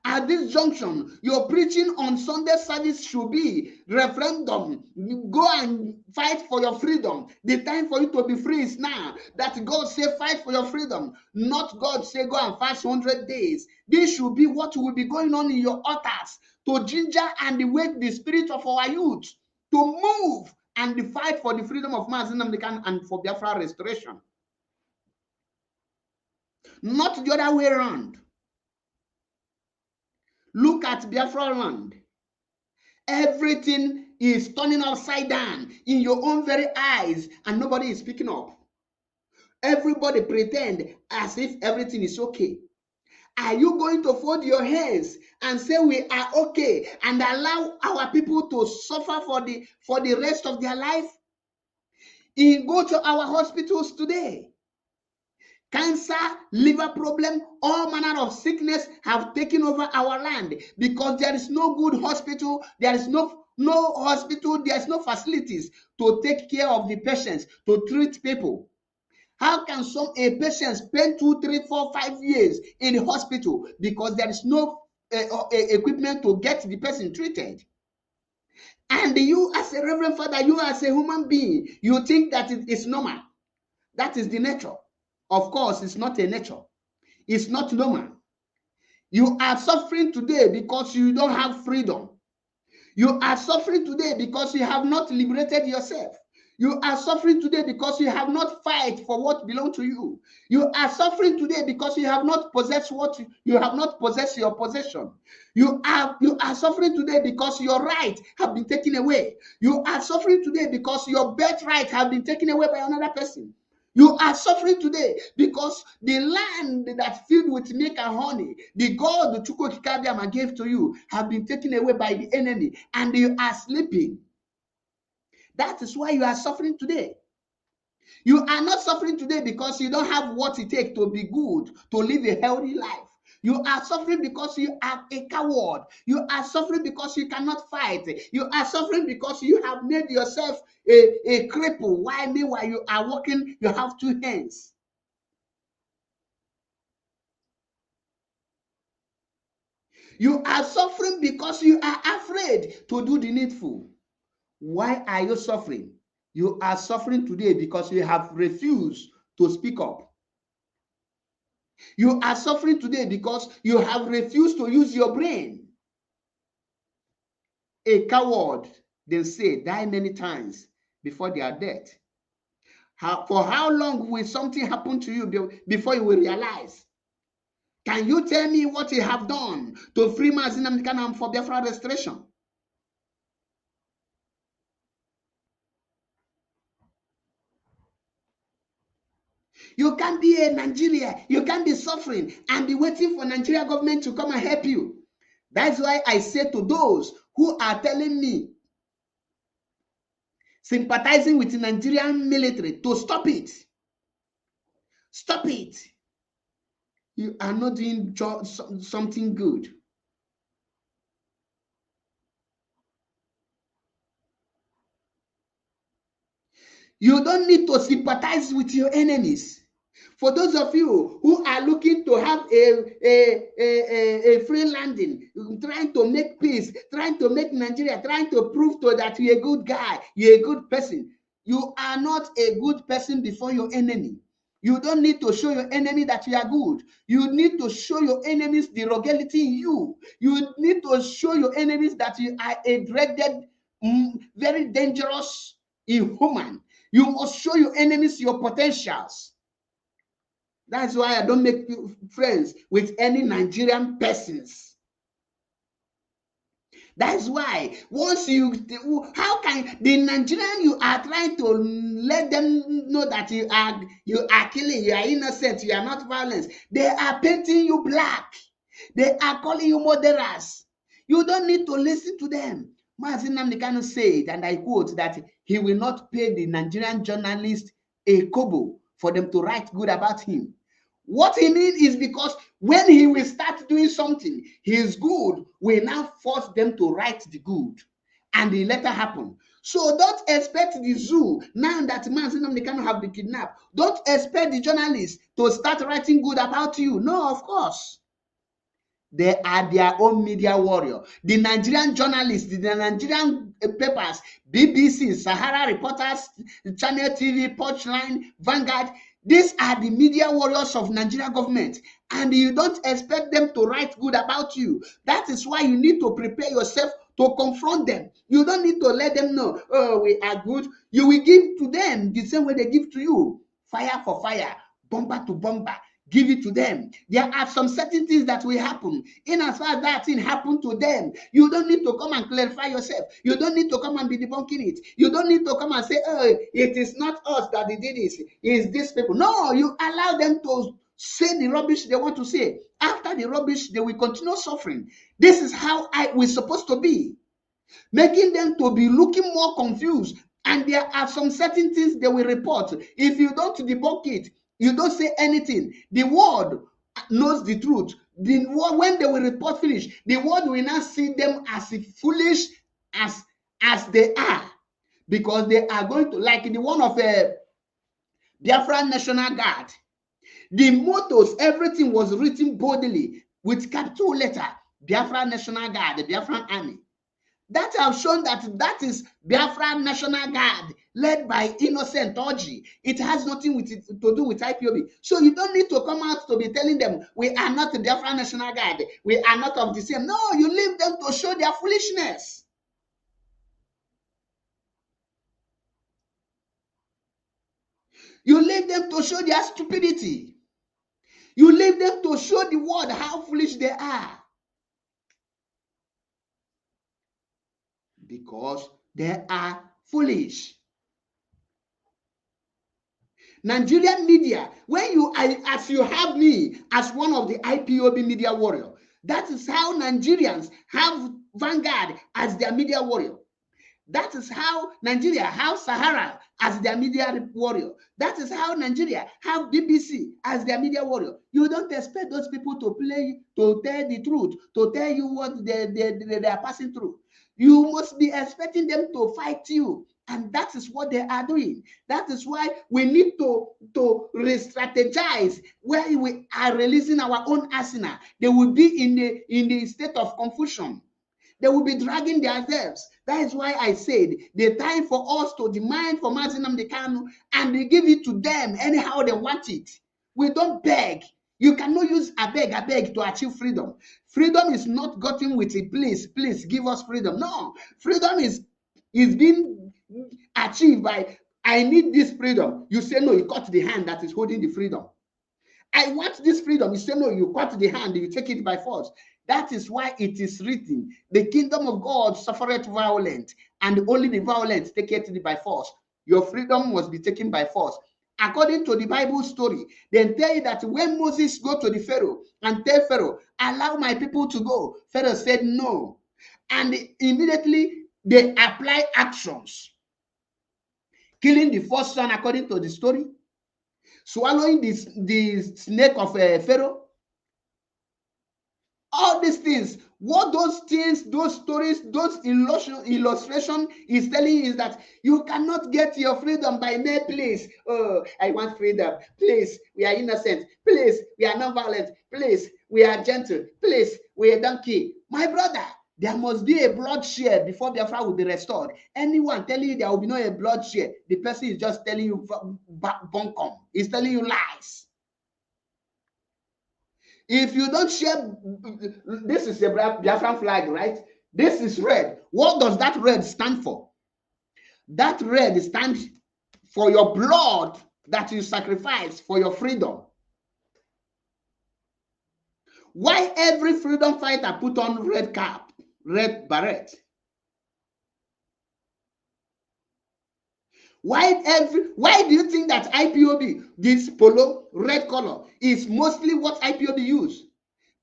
At this junction, your preaching on Sunday service should be referendum. Go and fight for your freedom. The time for you to be free is now. That God say fight for your freedom, not God say go and fast 100 days. This should be what will be going on in your altars to ginger and wake the spirit of our youth to move and fight for the freedom of mazi Nnamdi Kanu and for Biafra restoration. Not the other way around. Look at Biafra land. Everything is turning upside down in your own very eyes, and nobody is speaking up. Everybody pretend as if everything is okay. Are you going to fold your hands and say we are okay and allow our people to suffer for the rest of their life? Go to our hospitals today. Cancer, liver problem, all manner of sickness have taken over our land because there is no good hospital, there is no hospital, there is no facilities to take care of the patients, to treat people. How can a patient spend 2, 3, 4, 5 years in the hospital because there is no equipment to get the person treated? And you as a reverend father, you as a human being, you think that it is normal. That is the nature. Of course, it's not a nature. It's not normal. You are suffering today because you don't have freedom. You are suffering today because you have not liberated yourself. You are suffering today because you have not fight for what belongs to you. You are suffering today because you have not possessed your possession. You are suffering today because your rights have been taken away. You are suffering today because your birthright have been taken away by another person. You are suffering today because the land that filled with milk and honey, the God the Chukwu Kikabiama gave to you, have been taken away by the enemy, and you are sleeping. That is why you are suffering today. You are not suffering today because you don't have what it takes to be good, to live a healthy life. You are suffering because you are a coward. You are suffering because you cannot fight. You are suffering because you have made yourself a cripple. Why meanwhile you are walking, you have 2 hands. You are suffering because you are afraid to do the needful. Why are you suffering? You are suffering today because you have refused to speak up. You are suffering today because you have refused to use your brain. A coward, they say, die many times before they are dead. For how long will something happen to you before you will realize? Can you tell me what you have done to free mazi Nnamdi Kanu for Biafra restoration? You can't be a Nigeria. You can't be suffering and be waiting for Nigeria government to come and help you. That's why I say to those who are telling me, sympathizing with the Nigerian military, to stop it. Stop it. You are not doing something good. You don't need to sympathize with your enemies. For those of you who are looking to have a free landing, trying to make peace, trying to make Nigeria, trying to prove to that you're a good guy, you're a good person, you are not a good person before your enemy. You don't need to show your enemy that you are good. You need to show your enemies the rogality in you. You need to show your enemies that you are a dreaded, very dangerous, inhuman. You must show your enemies your potentials. That's why I don't make friends with any Nigerian persons. That's why once how can the Nigerian, you are trying to let them know that you are killing, you are innocent, you are not violent. They are painting you black. They are calling you murderers. You don't need to listen to them. Mazi Nnamdi Kanu said, and I quote, that he will not pay the Nigerian journalist a kobo for them to write good about him. What he means is because when he will start doing something, his good will now force them to write the good. And the later happen. So don't expect the zoo, now that Mazi Nnamdi Kanu have been kidnapped, don't expect the journalists to start writing good about you. No, of course. They are their own media warrior. The Nigerian journalists, the Nigerian papers, BBC, Sahara Reporters, Channel TV, Punchline, Vanguard, these are the media warriors of Nigeria government. And you don't expect them to write good about you. That is why you need to prepare yourself to confront them. You don't need to let them know, oh, we are good. You will give to them the same way they give to you. Fire for fire, bomber to bomber. Give it to them. There are some certain things that will happen. In as far as that thing happened to them, you don't need to come and clarify yourself. You don't need to come and be debunking it. You don't need to come and say, oh, it is not us that did this. It's these people. No, you allow them to say the rubbish they want to say. After the rubbish, they will continue suffering. This is how we're supposed to be. Making them to be looking more confused. And there are some certain things they will report. If you don't debunk it, you don't say anything, the world knows the truth. When they will report finish, the world will not see them as foolish as they are, because they are going to, like the one of a Biafran National Guard. The mottos, everything was written boldly with capital letter, Biafran National Guard, the Biafran Army. That have shown that is Biafran National Guard, led by innocent Orji. It has nothing to do with IPOB. So you don't need to come out to be telling them, we are not the Biafran National Guard. We are not of the same. No, you leave them to show their foolishness. You leave them to show their stupidity. You leave them to show the world how foolish they are. Because they are foolish. Nigerian media, when as you have me as one of the IPOB media warrior, that is how Nigerians have Vanguard as their media warrior. That is how Nigeria have Sahara as their media warrior. That is how Nigeria have BBC as their media warrior. You don't expect those people to tell the truth, to tell you what they are passing through. You must be expecting them to fight you. And that is what they are doing. That is why we need to re-strategize, where we are releasing our own arsenal. They will be in the state of confusion. They will be dragging themselves. That is why I said the time for us to demand for Mazi Nnamdi Kanu and they give it to them anyhow they want it. We don't beg. You cannot use a beg to achieve freedom. Freedom is not gotten with a please give us freedom. No, freedom is being achieved by, I need this freedom. You say no, you cut the hand that is holding the freedom. I want this freedom. You say no, you cut the hand, you take it by force. That is why it is written, the kingdom of God suffereth violence, and only the violent take it by force. Your freedom must be taken by force. according to the Bible story, they tell you that when Moses go to the Pharaoh and tell Pharaoh, allow my people to go, Pharaoh said no. And immediately they apply actions. Killing the first son according to the story, swallowing the snake of Pharaoh. All these things, what those things, those stories, those illustration is telling you is that you cannot get your freedom by mere place. Oh, I want freedom. Please, we are innocent. Please, we are non-violent. Please, we are gentle. Please, we are donkey. My brother, there must be a bloodshed before Biafra will be restored. Anyone telling you there will be no a bloodshed, the person is just telling you bunkum. He's telling you lies. If you don't share, this is a Biafran flag, right? This is red. What does that red stand for? That red stands for your blood that you sacrifice for your freedom. Why every freedom fighter put on red cap, red beret? Why do you think that IPOB, this polo, red color, is mostly what IPOB use?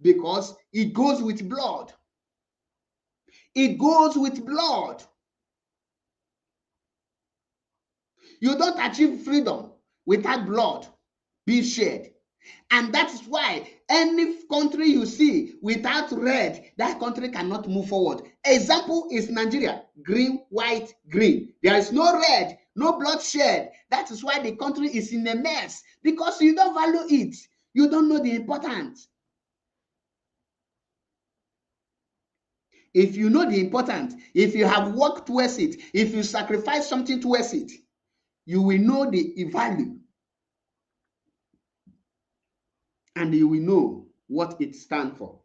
Because it goes with blood. It goes with blood. You don't achieve freedom without blood being shed. And that is why any country you see without red, that country cannot move forward. Example is Nigeria. Green, white, green. There is no red, no bloodshed. That is why the country is in a mess. Because you don't value it. You don't know the importance. If you know the importance, if you have worked towards it, if you sacrifice something towards it, you will know the value. And you will know what it stands for.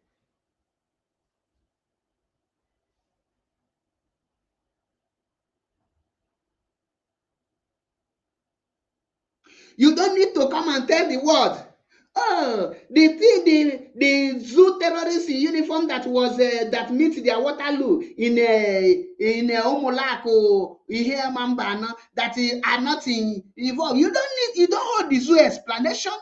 You don't need to come and tell the world, oh, the zoo terrorists in uniform that was that meet their Waterloo in Omolako, Mambana, that are not involved. You don't hold the zoo explanation.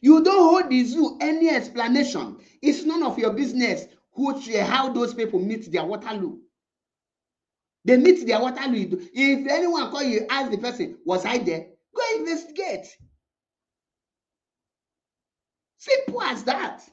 You don't hold the zoo any explanation. It's none of your business how those people meet their Waterloo. They meet their Waterloo. If anyone call you, ask the person, was I there? Go investigate. Simple as that.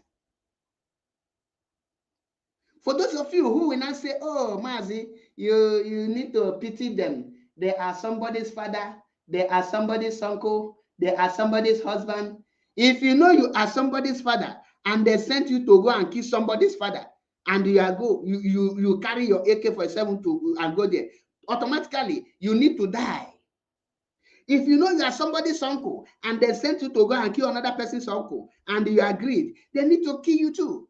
For those of you who will not say, oh, Mazi, you need to pity them. They are somebody's father. They are somebody's uncle. They are somebody's husband. If you know you are somebody's father and they sent you to go and kill somebody's father, and you carry your AK-47 and go there, automatically you need to die. If you know you are somebody's uncle and they sent you to go and kill another person's uncle and you agreed, they need to kill you too.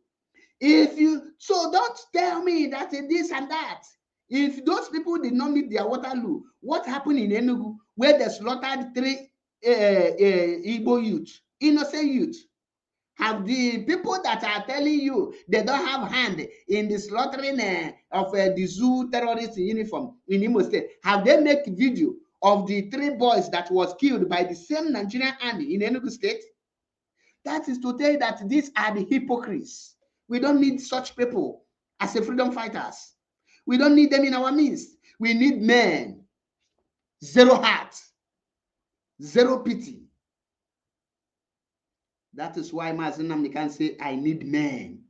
So don't tell me that this and that. If those people did not meet their Waterloo, what happened in Enugu where they slaughtered 3 Igbo youth, innocent youth? Have the people that are telling you they don't have hand in the slaughtering of the zoo terrorist uniform in Imo State, have they make video of the 3 boys that was killed by the same Nigerian army in Enugu State? That is to tell you that these are the hypocrites. We don't need such people as a freedom fighters. We don't need them in our midst. We need men. Zero heart. Zero pity. That is why Mazi Nnamdi Kanu say, I need men.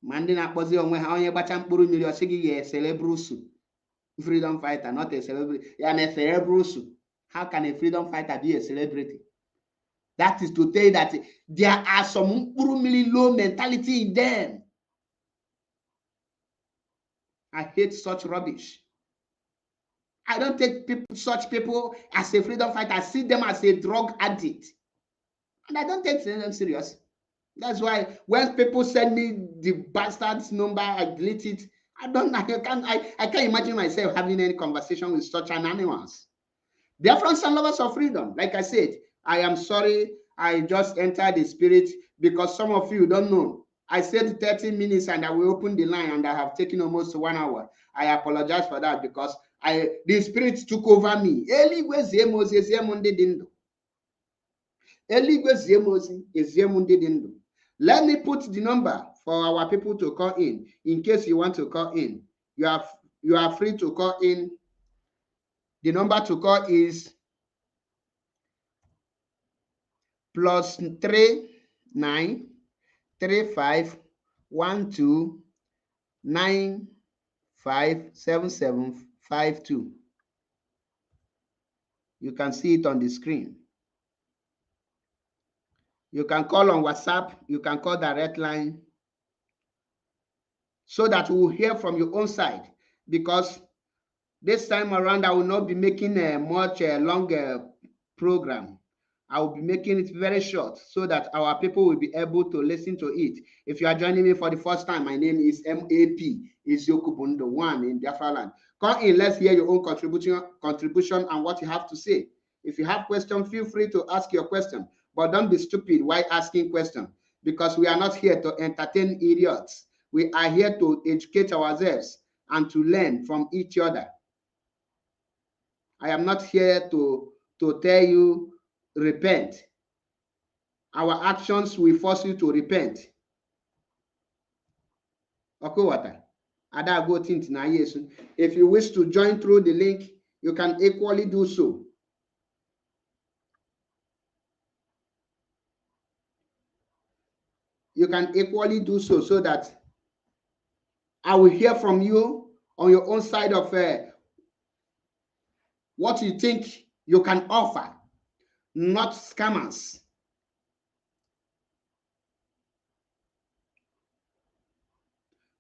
Mandi na akpọzi onwe ha onye gbacha mkpụrụ mmiri ọsị gị ya celebrusu. Freedom fighter, not a celebrity. Yeah, a celebrusu. How can a freedom fighter be a celebrity? That is to tell you that there are some low mentality in them. I hate such rubbish. I don't take such people as a freedom fighter. I see them as a drug addict. And I don't take them serious. That's why when people send me the bastard's number, I delete it. I can't imagine myself having any conversation with such animals. Biafrans and lovers of freedom. Like I said, I am sorry. I just entered the spirit because some of you don't know. I said 30 minutes and I will open the line and I have taken almost 1 hour. I apologize for that because the spirit took over me. Let me put the number for our people to call in case you want to call in. You are free to call in. The number to call is +393512957752. You can see it on the screen. You can call on WhatsApp. You can call direct line so that we will hear from your own side, because this time around I will not be making a much longer program. I will be making it very short so that our people will be able to listen to it. If you are joining me for the first time, my name is MAP Iziokubundo, one in Biafra land. Come in, let's hear your own contribution and what you have to say. If you have questions, feel free to ask your question, but don't be stupid while asking questions, because we are not here to entertain idiots. We are here to educate ourselves and to learn from each other. I am not here to tell you repent. Our actions will force you to repent. Okay, water. If you wish to join through the link, you can equally do so. You can equally do so that I will hear from you on your own side of what you think you can offer, not scammers.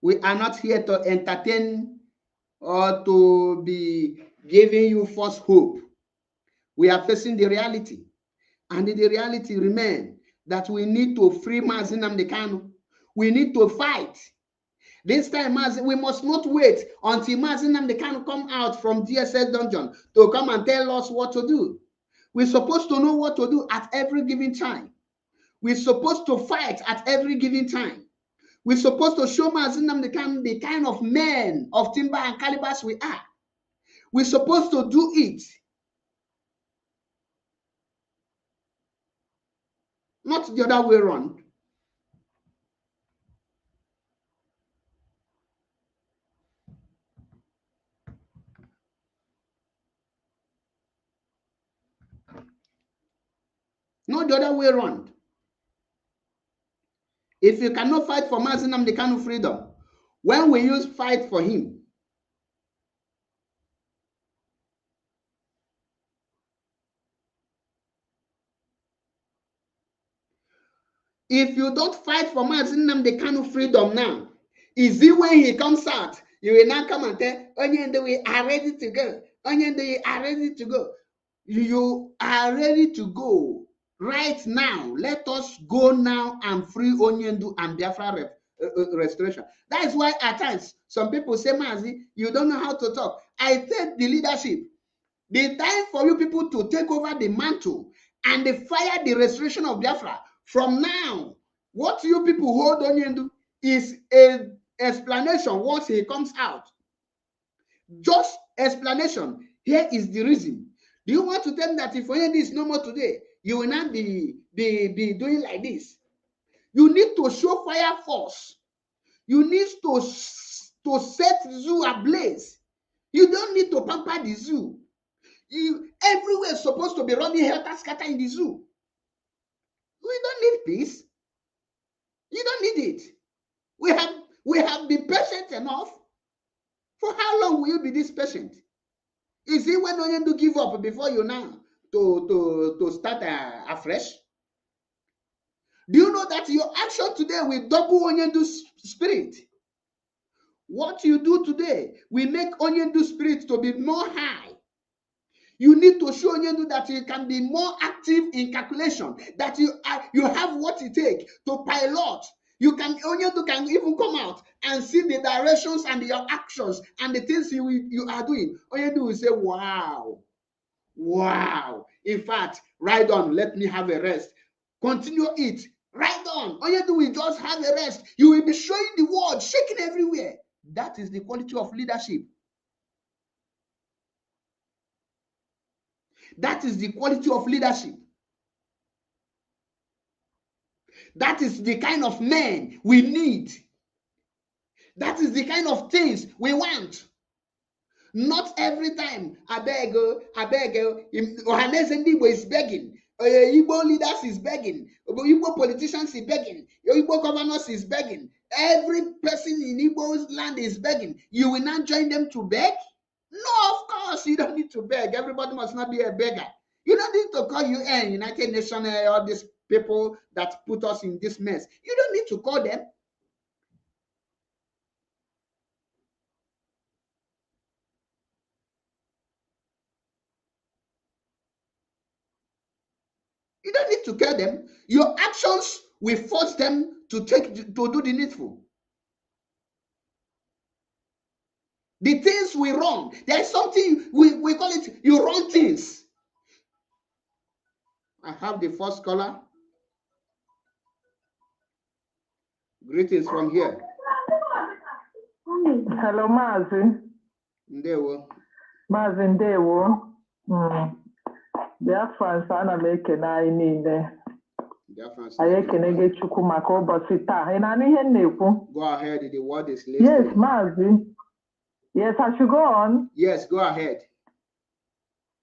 We are not here to entertain or to be giving you false hope. We are facing the reality, and the reality remains that we need to free mazi Nnamdi Kanu. We need to fight. This time, we must not wait until mazi Nnamdi Kanu come out from DSS dungeon to come and tell us what to do. We're supposed to know what to do at every given time. We're supposed to fight at every given time. We're supposed to show mazi Nnamdi Kanu the kind of men of timber and calibers we are. We're supposed to do it. Not the other way around. Not the other way around. If you cannot fight for mazi Nnamdi Kanu freedom, when will you fight for him? If you don't fight for mazi Nnamdi Kanu freedom now, is it when he comes out, you will now come and tell, Onyende, we are ready to go. Onyende, we are ready to go. You are ready to go right now. Let us go now and free Onyendu and Biafra restoration. That is why at times some people say, Mazi, you don't know how to talk. I take the leadership. The time for you people to take over the mantle and fire the restoration of Biafra. From now, what you people hold Onyendu is an explanation once he comes out. Just explanation. Here is the reason. Do you want to tell me that if Onyendu is no more today, you will not be doing like this? You need to show fire force. You need to set the zoo ablaze. You don't need to pamper the zoo. Everywhere is supposed to be running helter-skelter in the zoo. We don't need peace. You don't need it. We have been patient enough. For how long will you be this patient? Is it when Onyendu give up before you now to start afresh? Do you know that your action today will double Onyendu's spirit? What you do today will make Onyendu's spirit to be more high. You need to show Onyendu that you can be more active in calculation, that you have what it takes to pilot. Onyendu can even come out and see the directions and your actions and the things you are doing. Onyendu will say, wow, wow. In fact, ride on, let me have a rest. Continue it. Right on. All you do is just have a rest. You will be showing the world, shaking everywhere. That is the quality of leadership. That is the quality of leadership. That is the kind of men we need. That is the kind of things we want. Not every time, I beg, Ohanes Igbo is begging. Igbo leaders is begging. Igbo politicians is begging. Igbo governors is begging. Every person in Igbo's land is begging. You will not join them to beg? No, of course, you don't need to beg. Everybody must not be a beggar. You don't need to call UN, United Nations, all these people that put us in this mess. You don't need to call them. You don't need to care them. Your actions will force them to do the needful. The things we wrong. There is something we call it you wrong things. I have the first caller. Greetings from here. Hello, Mazi. Ndewo. Mazi Ndewo. Biafrans ana m ekene anyị niile. Anyị ekene gị Chukwu maka ụbọchị taa. Ị na-anụ ihe m na-ekwu? Go ahead, the word is listening. Yes, Mazi. Yes, I should go on. Yes, go ahead.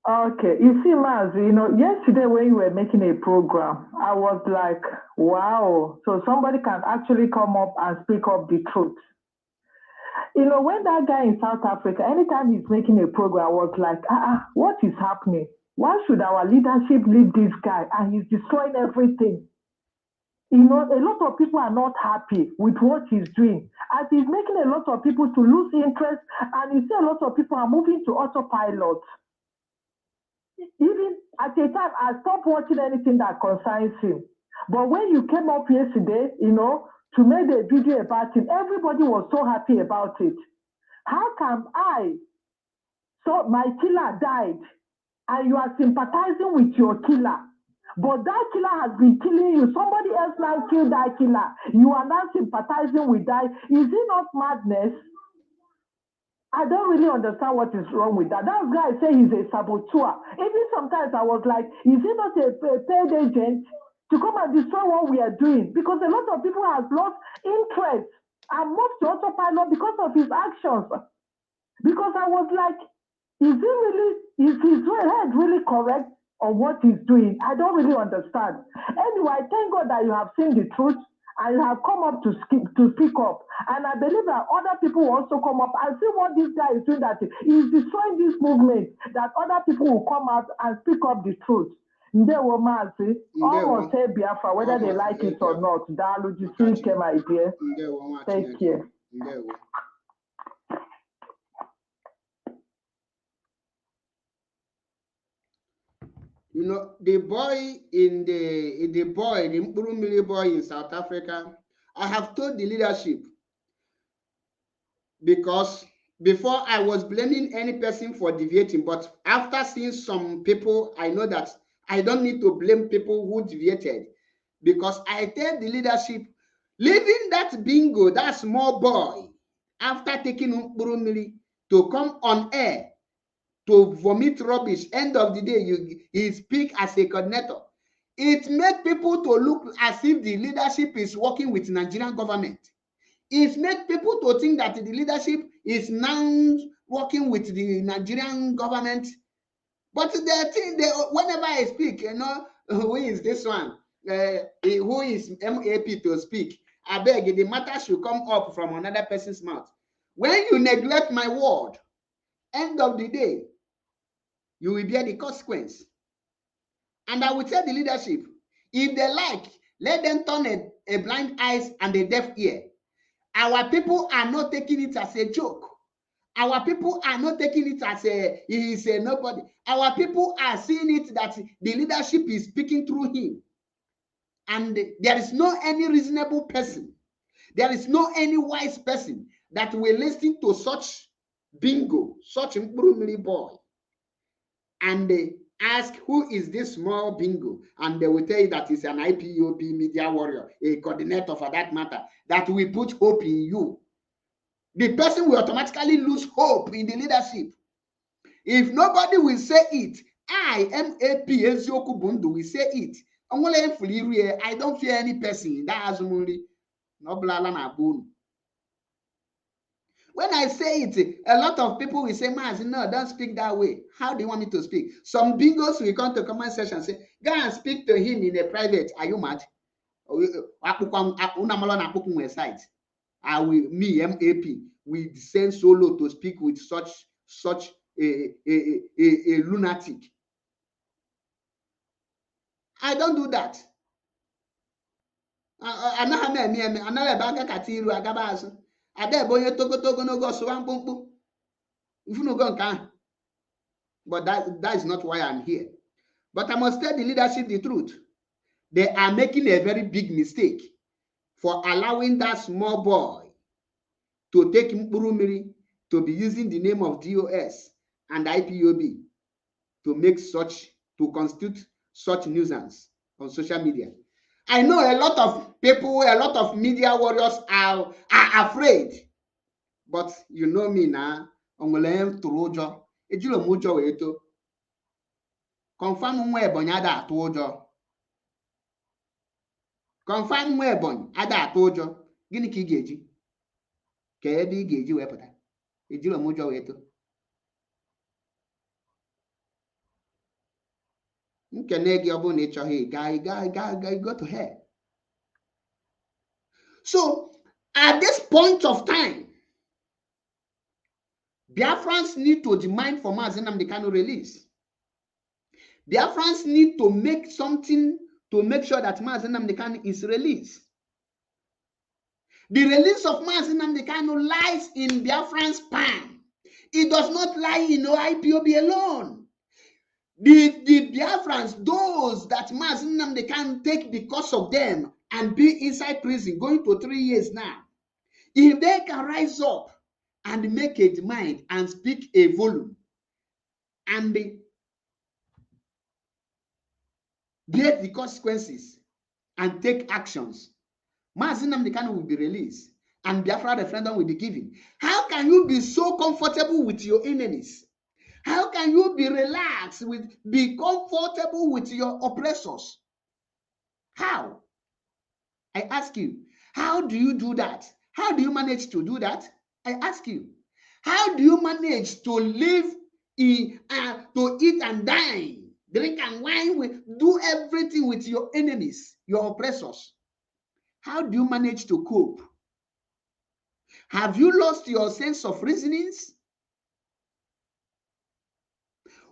Okay, you see, Mazi, yesterday when you were making a program, I was like, wow, so somebody can actually come up and speak up the truth. When that guy in South Africa, anytime he's making a program, I was like, what is happening? Why should our leadership leave this guy? And he's destroying everything. A lot of people are not happy with what he's doing. And he's making a lot of people to lose interest. And you see a lot of people are moving to autopilot. Even at a time, I stopped watching anything that concerns him. But when you came up yesterday, to make a video about him, everybody was so happy about it. How come so my killer died, and you are sympathizing with your killer? But that killer has been killing you. Somebody else now killed that killer. You are now sympathizing with that. Is it not madness? I don't really understand what is wrong with that. That guy say he's a saboteur. Even sometimes I was like, is he not a paid agent to come and destroy what we are doing? Because a lot of people have lost interest and moved to autopilot because of his actions. Because I was like, is his head really correct on what he's doing? I don't really understand. Anyway, thank God that you have seen the truth and you have come up to speak up. And I believe that other people will also come up and see what this guy is doing, that he's destroying this movement, that other people will come out and speak up the truth. Ndewo Mazi, almost say Biafra, whether they like it or not. Dalu Jisike, my dear. Take care. The Mkurumili boy in South Africa, I have told the leadership, because before I was blaming any person for deviating, but after seeing some people, I know that I don't need to blame people who deviated, because I tell the leadership, leaving that bingo, that small boy, after taking Mkurumili to come on air to vomit rubbish, end of the day, he speak as a coordinator. It made people to look as if the leadership is working with Nigerian government. It made people to think that the leadership is now working with the Nigerian government. But they think whenever I speak, who is this one? Who is MAP to speak? I beg, the matter should come up from another person's mouth. When you neglect my word, end of the day, you will bear the consequence. And I will tell the leadership, if they like, let them turn a blind eyes and a deaf ear. Our people are not taking it as a joke. Our people are not taking it as he is a nobody. Our people are seeing it that the leadership is speaking through him. And there is no any reasonable person, there is no any wise person that will listen to such bingo, such Mkurumili boy, and Ask who is this small bingo, and they will tell you that it's an IPOB media warrior, a coordinator for that matter, that will put hope in you. The person will automatically lose hope in the leadership. If nobody will say it, I am AP Ezioku Bundu will say it. I don't fear any person. That has only no blala na bone. When I say it, a lot of people will say, Mazi, no, don't speak that way. How do you want me to speak? Some bingos will come to comment section and say, go and speak to him in a private. Are you mad? Me, MAP, we send solo to speak with such a lunatic. I don't do that. But that is not why I'm here. But I must tell the leadership the truth. They are making a very big mistake for allowing that small boy to take Mburumiri to be using the name of DOS and IPOB to constitute such nuisance on social media. I know a lot of people, a lot of media warriors are afraid. But you know me now. Confirm nwa Ebonyi ada atụ ụjọ. Confirm nwa Ebonyi ada atụ ụjọ. Gịnị ka ị ga-eji? Ka ebe ị ga-eji wee pụta. Ejiro m ụjọ wee too. Nkene gị ọ bụrụ na ị chọghị go to hell. So at this point of time, Biafrans need to demand for Mazi Nnamdi Kanu release. Biafrans need to make something to make sure that Mazi Nnamdi Kanu is released. The release of Mazi Nnamdi Kanu lies in Biafran's pan. It does not lie in IPOB alone. The Biafrans, those that Mazi Nnamdi Kanu take because of them and be inside prison, going to 3 years now, if they can rise up and make a demand and speak a volume and bear the consequences and take actions, Mazi Nnamdi Kanu will be released and Biafra referendum will be given. How can you be so comfortable with your enemies? How can you be relaxed be comfortable with your oppressors? How? I ask you, how do you do that? How do you manage to do that? I ask you, how do you manage to live to eat and dine, drink and wine, do everything with your enemies, your oppressors? How do you manage to cope? Have you lost your sense of reasonings?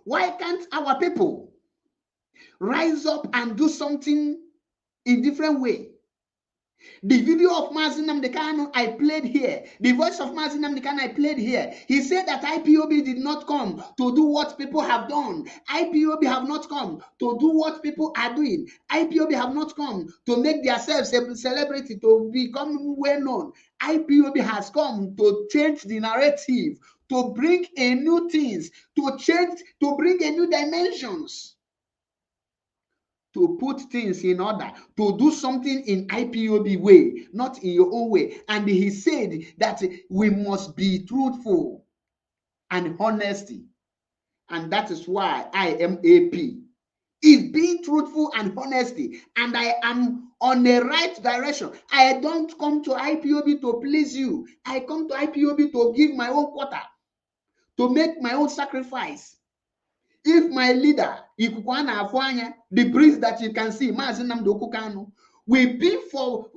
Why can't our people rise up and do something in different way? The video of Mazi Nnamdi Kanu I played here. The voice of Mazi Nnamdi Kanu I played here. He said that IPOB did not come to do what people have done. IPOB have not come to do what people are doing. IPOB have not come to make themselves a celebrity, to become well known. IPOB has come to change the narrative, to bring a new things, to bring a new dimensions, to put things in order, to do something in IPOB way, not in your own way. And he said that we must be truthful and honesty. And that is why I am AP. Is being truthful and honesty. And I am on the right direction. I don't come to IPOB to please you. I come to IPOB to give my own quota, to make my own sacrifice. If my leader, the priest that you can see, Mazi Nnamdi Kanu, will be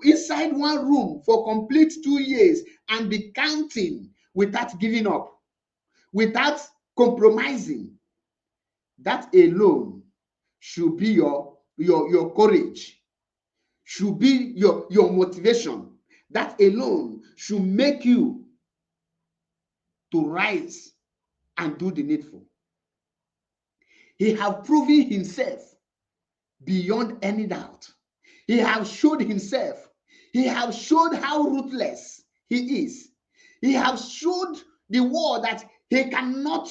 inside one room for complete 2 years and be counting without giving up, without compromising, that alone should be your courage, should be your motivation. That alone should make you to rise and do the needful. He has proven himself beyond any doubt. He has showed himself. He has showed how ruthless he is. He has showed the world that he cannot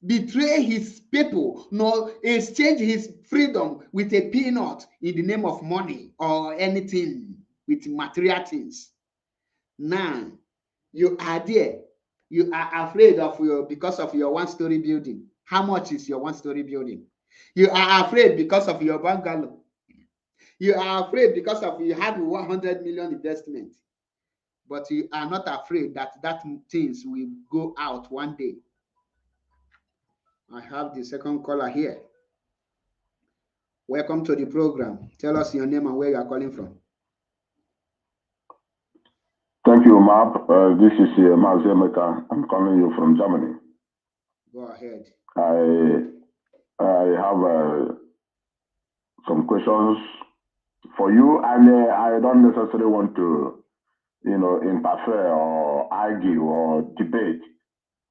betray his people, nor exchange his freedom with a peanut in the name of money or anything with material things. Now, you are there. You are afraid of because of your one-story building. How much is your one-story building? You are afraid because of your bungalow. You are afraid because of you have 100 million investment. But you are not afraid that things will go out one day. I have the second caller here. Welcome to the program. Tell us your name and where you are calling from. Thank you, Map. This is Mazi. I'm calling you from Germany. Go ahead. I have some questions for you, and I don't necessarily want to, interfere or argue or debate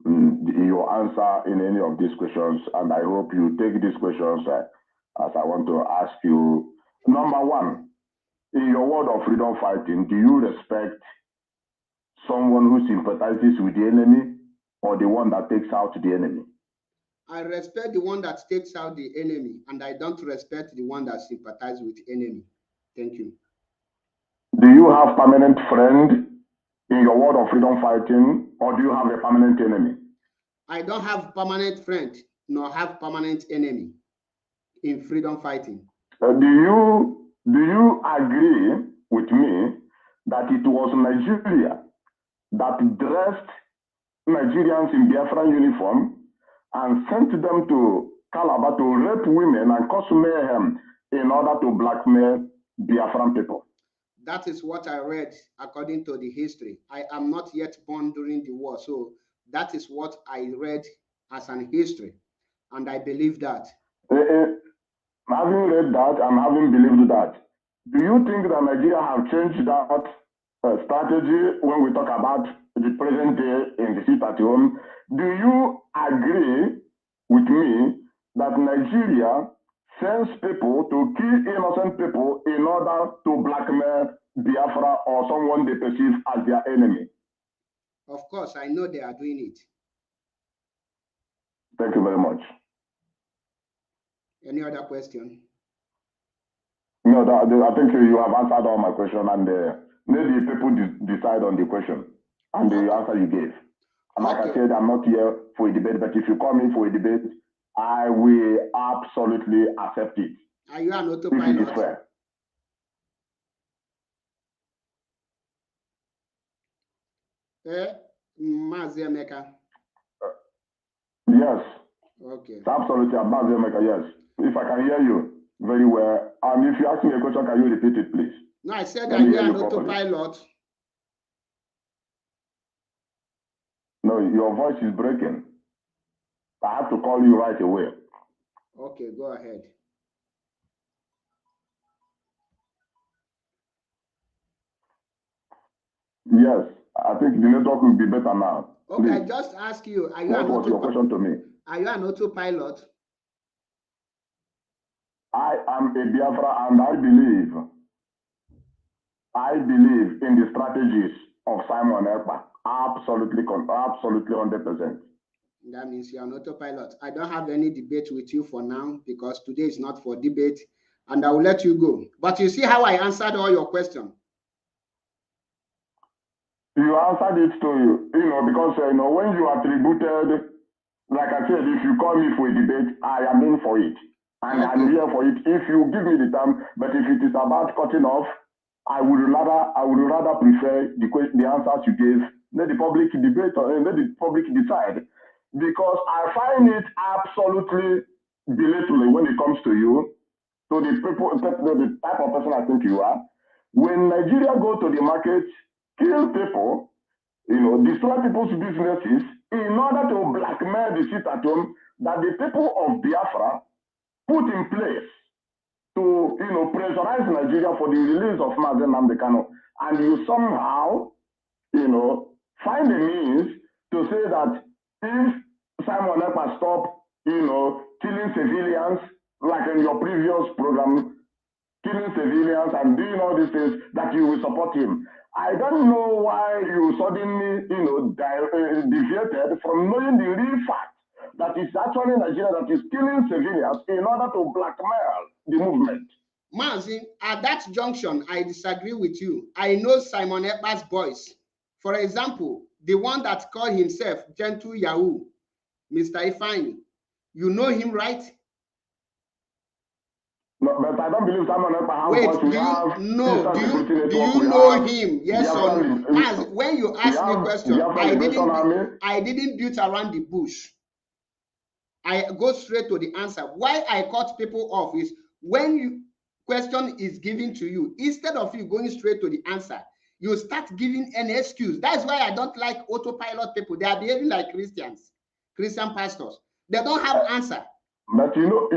your answer in any of these questions. And I hope you take these questions as I want to ask you. Number one, in your world of freedom fighting, do you respect someone who sympathizes with the enemy or the one that takes out the enemy? I respect the one that takes out the enemy, and I don't respect the one that sympathizes with the enemy. Thank you. Do you have permanent friend in your world of freedom fighting, or do you have a permanent enemy? I don't have permanent friend, nor have permanent enemy in freedom fighting. Do you agree with me that it was Nigeria that dressed Nigerians in Biafran uniform and sent them to Calabar to rape women and cause mayhem in order to blackmail Biafran people? That is what I read according to the history. I am not yet born during the war, so that is what I read as an history, and I believe that. Having read that and having believed that, do you think that Nigeria have changed that strategy when we talk about the present day in the seat at home? Do you agree with me that Nigeria sends people to kill innocent people in order to blackmail Biafra or someone they perceive as their enemy? Of course, I know they are doing it. Thank you very much. Any other question? No, I think you have answered all my questions, and maybe people decide on the question and the answer you gave. And like I said, I'm not here for a debate, but if you call me for a debate, I will absolutely accept it. Are you an autopilot? If it is fair. Mazi Emeka. Yes. Okay. Absolutely, Mazi Emeka, yes. If I can hear you very well, and if you ask me a question, can you repeat it, please? No, I said that you are an autopilot. No, your voice is breaking. I have to call you right away. Okay, go ahead. Yes, I think the network will be better now. Okay, please. I just ask you, are you what was your question to me? Are you an autopilot? I am a Biafra, and I believe in the strategies of Simon Ekpa. Absolutely 100%. That means you're an autopilot. I don't have any debate with you for now because today is not for debate, and I will let you go. But you see how I answered all your questions. You answered it to you, because when you attributed, like I said, if you call me for a debate, I am in for it. And okay. I'm here for it. If you give me the time, but if it is about cutting off, I would rather prefer the answers you gave. Let the public debate or let the public decide. Because I find it absolutely belittling when it comes to you, to the people, the type of person I think you are. When Nigeria go to the market, kill people, destroy people's businesses in order to blackmail the seat at home that the people of Biafra put in place to, pressurize Nigeria for the release of Nnamdi Kanu. And you somehow, find a means to say that if Simon Ekpa stop, killing civilians, like in your previous program, killing civilians and doing all these things, that you will support him. I don't know why you suddenly, deviated from knowing the real fact that is actually Nigeria that is killing civilians in order to blackmail the movement. Mazi, at that junction, I disagree with you. I know Simon Ekpa's boys. For example, the one that called himself Gentle Yahoo, Mr. Ifeanyi. You know him, right? No, but I don't believe Simon Ekpa has Wait, do you know him? Yes or no? Mazi, when you ask me a question, I didn't beat around the bush. I go straight to the answer. Why I cut people off is when you question is given to you, instead of you going straight to the answer, you start giving an excuse. That's why I don't like autopilot people. They are behaving like Christians, Christian pastors. They don't have answer. But you know,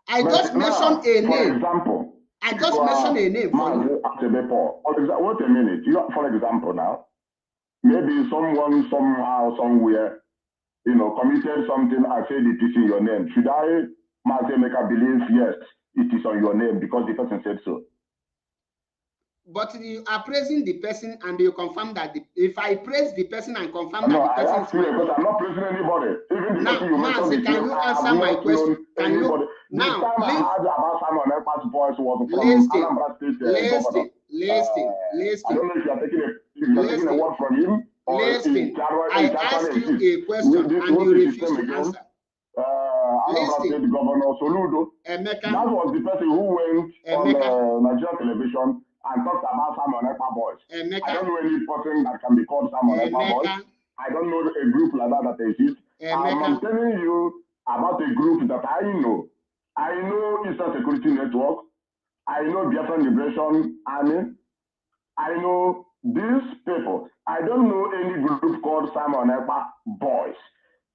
I just mentioned a name. For example, I just mentioned a name for you. Wait a minute. For example, now, maybe someone somehow somewhere, you know, committed something. I said it is in your name. Should I, make a believe yes, it is on your name because the person said so? But you are praising the person and you confirm that if I praise the person and confirm no, that the person is my because I'm not praising anybody. Even now, Mazi, can you answer my question? Can you now the time I heard about Simon Ekpa's voice was from Anambra State governor. Listen. I don't know if you are taking a word from him. Listen, I ask you a question and you refuse to answer. Anambra State Governor Soludo. Emeka. That was the person who went on Nigerian television and talked about Simon Ekpa boys. I don't know any person that can be called Simon Ekpa boys. I don't know a group like that exists. I'm telling you about a group that I know. I know Eastern Security Network. I know Biafran Liberation Army. I know these people. I don't know any group called Simon Ekpa boys.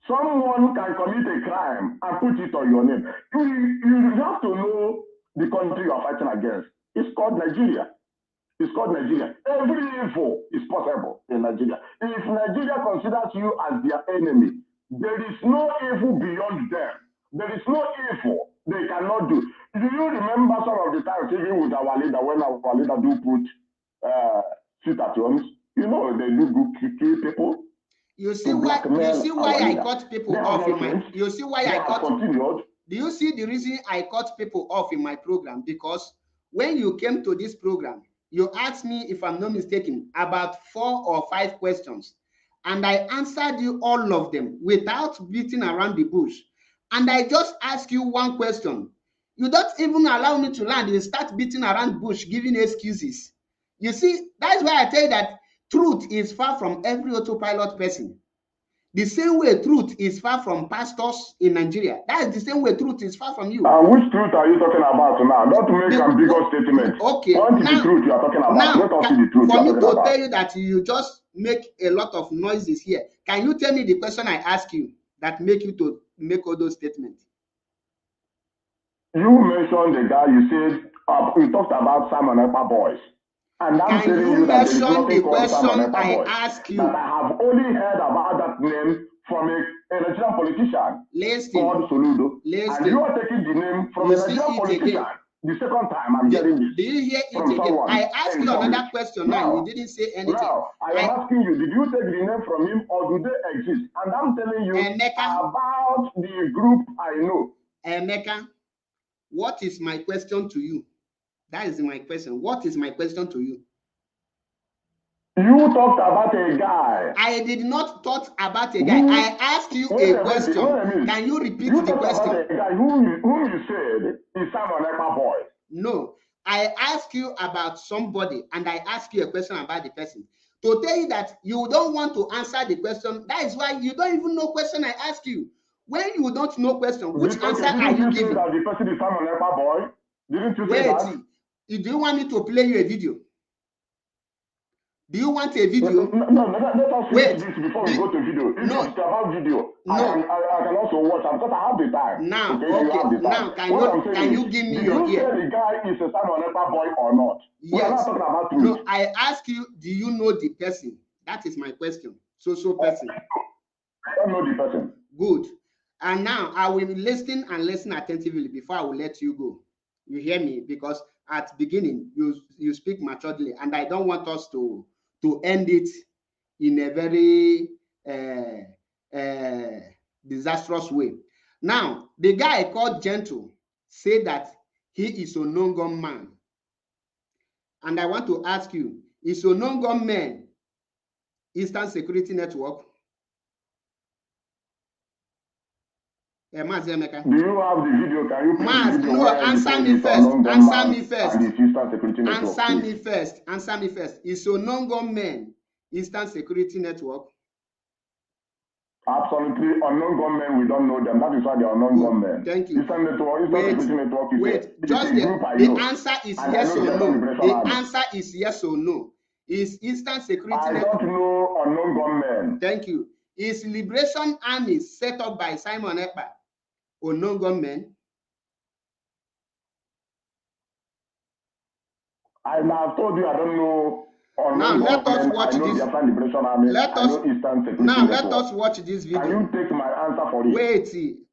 Someone can commit a crime and put it on your name. You have to know the country you are fighting against. It's called Nigeria. It's called Nigeria. Every evil is possible in Nigeria. If Nigeria considers you as their enemy, there is no evil beyond them. There is no evil they cannot do. Do you remember some of the times, even with our leader, when our leader do put sit at homes? You know, they do kill people. You see why I cut people off in my you see why I cut continued. Do you see the reason I cut people off in my program? Because when you came to this program, you asked me, if I'm not mistaken, about 4 or 5 questions. And I answered you all of them without beating around the bush. And I just asked you one question. You don't even allow me to land. You start beating around the bush, giving excuses. You see, that's why I tell you that truth is far from every autopilot person. The same way truth is far from pastors in Nigeria. That is the same way truth is far from you. Which truth are you talking about now? Not to make a bigger statement. Okay. What is the truth you are talking about? Now, let us see the truth for me to tell you that you just make a lot of noises here, can you tell me the question I ask you that make you to make all those statements? You mentioned the guy, you said, you talked about Simon Ekpa boys. And I'm can telling you that there is mention nothing the called question Simon Ekpa I boys. ask you? That I have only heard about that name from a Nigerian politician called Soludo. And you are taking the name from a Nigerian politician. The second time I'm hearing this. Do you hear it again? Someone I asked you another question now. You didn't say anything. Now, I am asking you, did you take the name from him or do they exist? And I'm telling you about the group I know. Emeka, what is my question to you? That is my question. What is my question to you? You talked about a guy. I did not talk about a guy. I asked you a question. Can you repeat the question? About a guy whom you said is Simon Ekpa boy. No, I asked you about somebody and I asked you a question about the person. To tell you that you don't want to answer the question, that is why you don't even know question I ask you. When you don't know question, which answer are you giving? That the person is Simon Ekpa boy? Didn't you say that? Do you want me to play you a video? Do you want a video? No, let us wait this before we go to video. If it's about video, I can also watch because I have the time. Now, okay. Now, can you give me your ear? Do you say the guy is a Simon Ekpa boy or not? Yes. We are not talking about truth. No, I ask you, do you know the person? That is my question. So person. I don't know the person. Good. And now I will listen and listen attentively before I will let you go. You hear me? Because at the beginning you speak maturely, and I don't want us to end it in a very disastrous way. Now, the guy called Gentle said that he is a non-gun man. And I want to ask you, is a non-gun man Eastern Security Network? Do you have the video? Can you play the video? No, answer me first. Answer me first. Answer me first. Answer me first. Is a non-gun man Eastern Security Network? Absolutely, unknown gunmen, we don't know them. That is why they are unknown gunmen. Thank you. Eastern Security Network is just the answer is yes or no. The answer is yes or no. Is Eastern Security Network? I don't know unknown gunmen. Thank you. Is Liberation Army set up by Simon Ekpa unknown gunmen? I have told you I don't know. Now let us watch this. Let us watch this video. Can you take my answer for it?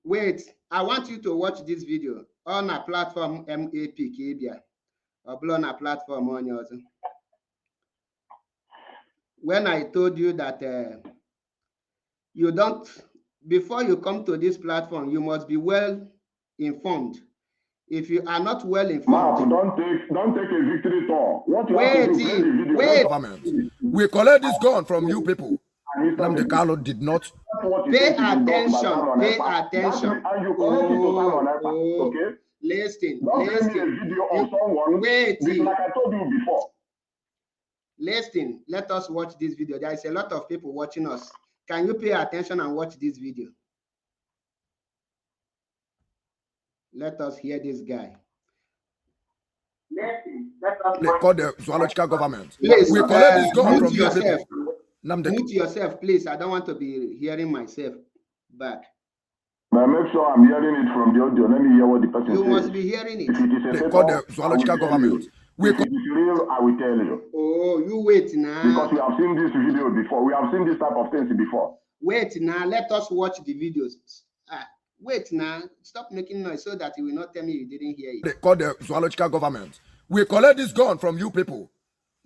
Wait. I want you to watch this video on a platform MAP Kibia. Or on a platform on yours. When I told you that you don't, before you come to this platform, you must be well informed. If you are not well informed, Mark, don't take a victory tour. What you have to do, play the video. Wait. Government. We collect this gun from you people. Nnamdi Kanu did not. Pay attention. Pay attention. And you connect it to Simon Ekpa, okay? Listen. Don't play me a video of someone. Wait. Like I told you before. Listen. Let us watch this video. There is a lot of people watching us. Can you pay attention and watch this video? Let us hear this guy. They call the zoological government. Please, we collect this gun from yourself. you. Mute yourself, please. I don't want to be hearing myself back. But make sure I'm hearing it from the audio. Let me hear what the person says. You must be hearing it. If it is a They paper, call the zoological government. If it is real, I will tell you. Oh, you wait now. Because we have seen this video before. We have seen this type of things before. Wait now. Let us watch the videos. Wait now. Stop making noise so that you will not tell me you didn't hear it. They call the zoological government. We collect this gun from you people.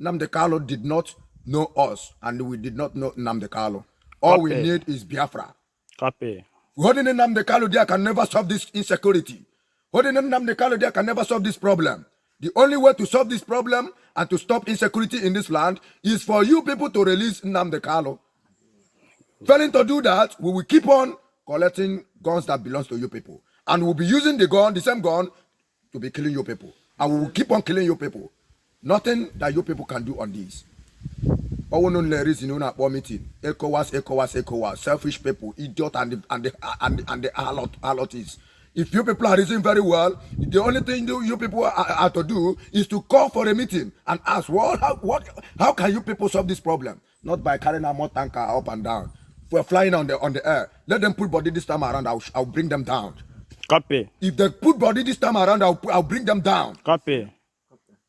Nnamdi Kanu did not know us, and we did not know Nnamdi Kanu. All we need is Biafra. Copy. Holding Nnamdi Kanu there can never solve this insecurity. Holding Nnamdi Kanu there can never solve this problem. The only way to solve this problem and to stop insecurity in this land is for you people to release Nnamdi Kanu. Failing to do that, we will keep on collecting guns that belongs to you people. And we'll be using the same gun, to be killing you people. And we will keep on killing you people. Nothing that you people can do on this. Meeting. ECOWAS, selfish people, idiot and the harlots. If you people are reasoning very well, the only thing you people are to do is to call for a meeting and ask, how can you people solve this problem? Not by carrying a more tanker up and down. We're flying on the air. Let them put body this time around. I'll bring them down. Copy. If they put body this time around, I'll bring them down. Copy.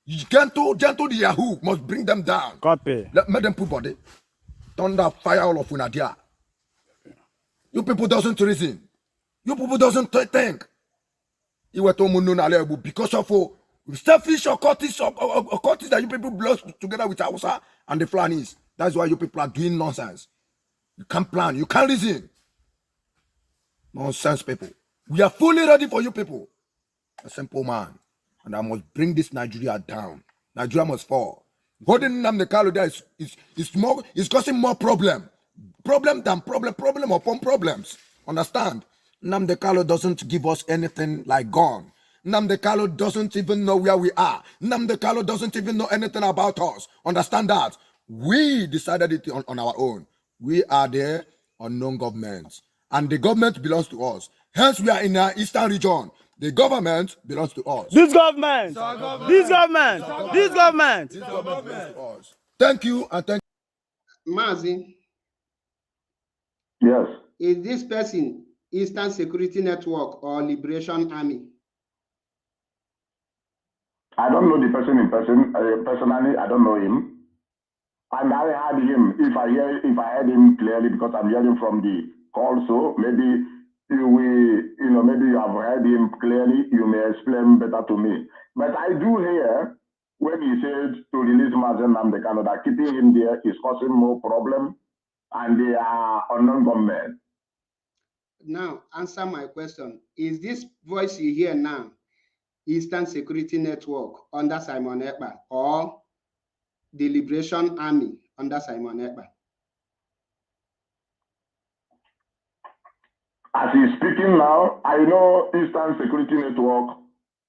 Gentle the Yahoo must bring them down. Copy. Let them put body. Thunder, fire all of Unadia. You people doesn't reason. You people doesn't think. You were told because of selfish or cultists that you people blow together with Hausa and the Fulanis. That's why you people are doing nonsense. You can't plan. You can't reason. Nonsense people. We are fully ready for you people. A simple man. And I must bring this Nigeria down. Nigeria must fall. Holding Nnamdi Kanu there is causing more problem. Problem upon problems. Understand? Nnamdi Kanu doesn't give us anything like gun. Nnamdi Kanu doesn't even know where we are. Nnamdi Kanu doesn't even know anything about us. Understand that? We decided it on our own. We are the unknown governments. And the government belongs to us. Hence, we are in our eastern region. The government belongs to us. This government. This government. This government. This government belongs to us. Thank you and thank you. Mazi. Yes. Is this person Eastern Security Network or Liberation Army? I don't know the person in person. Personally, I don't know him. And I heard him. If I heard him clearly, because I'm hearing from the call, so maybe maybe you have heard him clearly. You may explain better to me. But I do hear when he said to release mazi Nnamdi Kanu, that keeping him there is causing more problem, and they are unknown government. Now, answer my question. Is this voice you hear now Eastern Security Network under Simon Ekpa or the Liberation Army under Simon Ekpa? As he's speaking now, I know Eastern Security Network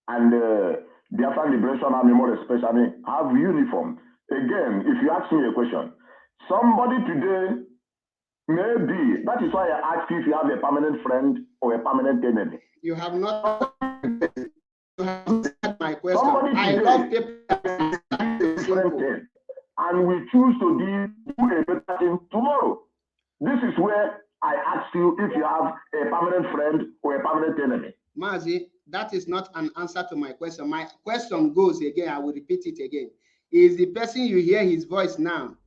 and the Biafran Liberation Army, more especially, have uniform. Again, if you ask me a question, somebody today maybe, that is why I asked you if you have a permanent friend or a permanent enemy. You have not answered my question. I love people. And we choose to do a better thing tomorrow. This is where I asked you if you have a permanent friend or a permanent enemy. Mazi, that is not an answer to my question. My question goes again, I will repeat it again. Is the person you hear his voice now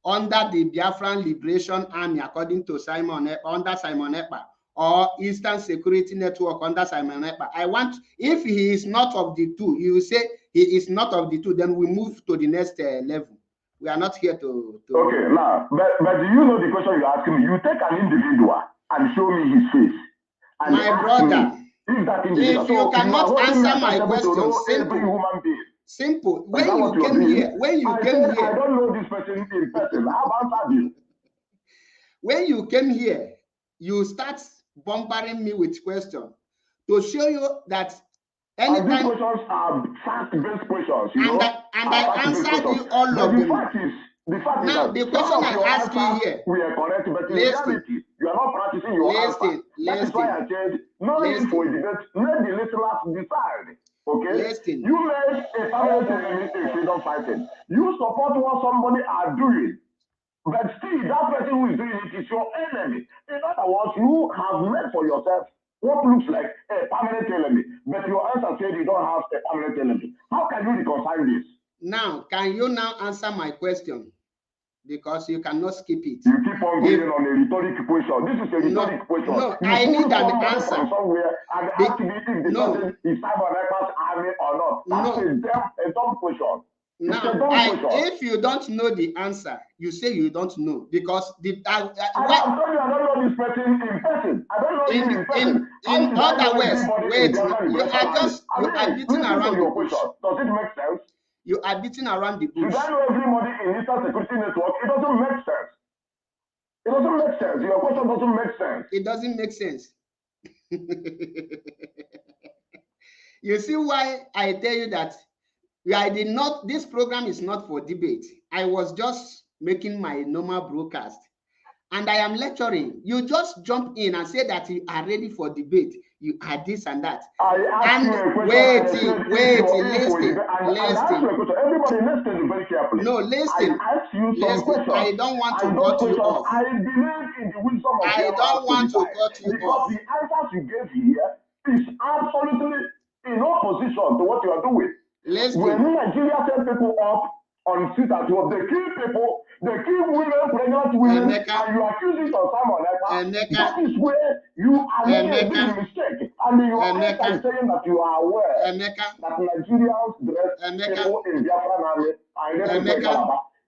under the Biafran Liberation Army, according to Simon Ekpa, or Eastern Security Network under Simon Ekpa? I want, if he is not of the two, you say he is not of the two, then we move to the next level. We are not here to... Okay, now, but do you know the question you're asking me? You take an individual and show me his face. And my brother, if you cannot answer my question, simple. Simple. When you came here, I don't know this person in person. How about you? When you came here, you start bombarding me with questions to show you that anytime. And these questions are fact-based questions, you know. And I answered you all of them. The fact is now, the question I ask you here. We are correct, but in reality, you are not practicing your answer. That is why I said, no need for a debate. Let the listeners decide. Okay? You made a permanent enemy in freedom fighting. You support what somebody are doing. But still, that person who is doing it is your enemy. In other words, you have made for yourself what looks like a permanent enemy. But your answer said you don't have a permanent enemy. How can you reconcile this? Now, can you now answer my question? Because you cannot skip it. You keep on going on a rhetoric question. This is a rhetoric question. No, I need an answer. From somewhere and ask me if the person is Simon Ekpa's army or not. That's a dumb question. Now, if you don't know the answer, you say you don't know because the. I'm telling you, I don't know this person in person. I don't know him in person. In other words, wait, you are beating around the bush. Does it make sense? You are beating around the bush. Should I know everybody in Eastern Security Network? It doesn't make sense. It doesn't make sense. Your question doesn't make sense. It doesn't make sense. You see why I tell you that I did not, this program is not for debate. I was just making my normal broadcast. And I am lecturing. You just jump in and say that you are ready for debate. You are this and that. And listen. Everybody listen very carefully. No, listen. I don't want to cut you off. I believe in the wisdom of I don't want to cut you off. Because the answers you gave here is absolutely in opposition to what you are doing. Listen. When Nigeria set people up on street at work, they kill people, they kill women, pregnant women, and you accuse it of Simon Ekpa. That is where you are making a big mistake. And you are saying that you are aware that Nigerians dress people in Biafran army and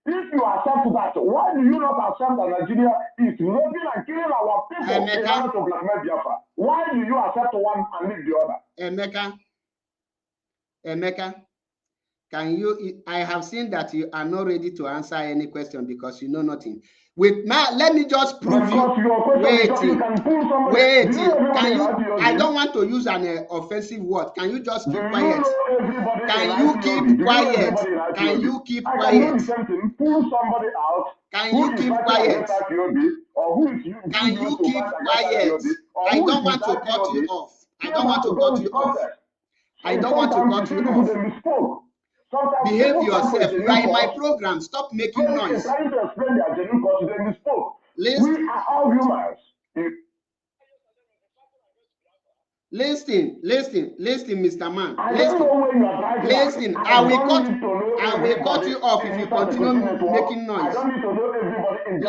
if you accept that, why do you not accept that Nigeria is raping and killing our people in order to blackmail Biafra? Why do you accept one and leave the other? Emeka, can you? I have seen that you are not ready to answer any question because you know nothing. Let me just prove you. Wait. Can you? I don't want to use an offensive word. Can you just keep quiet? Can you keep quiet? Can you keep quiet? Pull somebody out. Can you keep quiet? Can you keep quiet? I don't want to cut you off. I don't want to cut you off. I don't want to cut you off. Behave yourself. You are in my program. Stop making noise. Trying to explain their genuine cause, they misspoke. We are all humans. Listen, Mr. Man. Listen, I will cut you off if you continue making noise. I don't need to know everybody in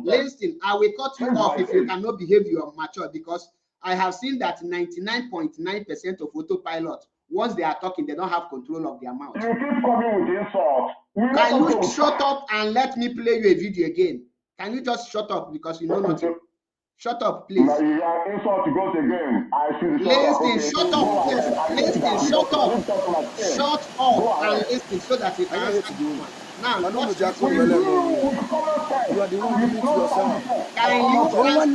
Listen, I will cut you off if you cannot behave your mature because I have seen that 99.9% of autopilot, once they are talking, they don't have control of their mouth. You keep coming with insult. Can you shut up and let me play you a video again? Can you just shut up because you know nothing? Shut up, please. Now you are insult goes again. I should Listen, shut shut up first. Listen, shut up. Shut up and listen so that you can answer this one. Now, what's this one? You are the one doing it to yourself. Can you answer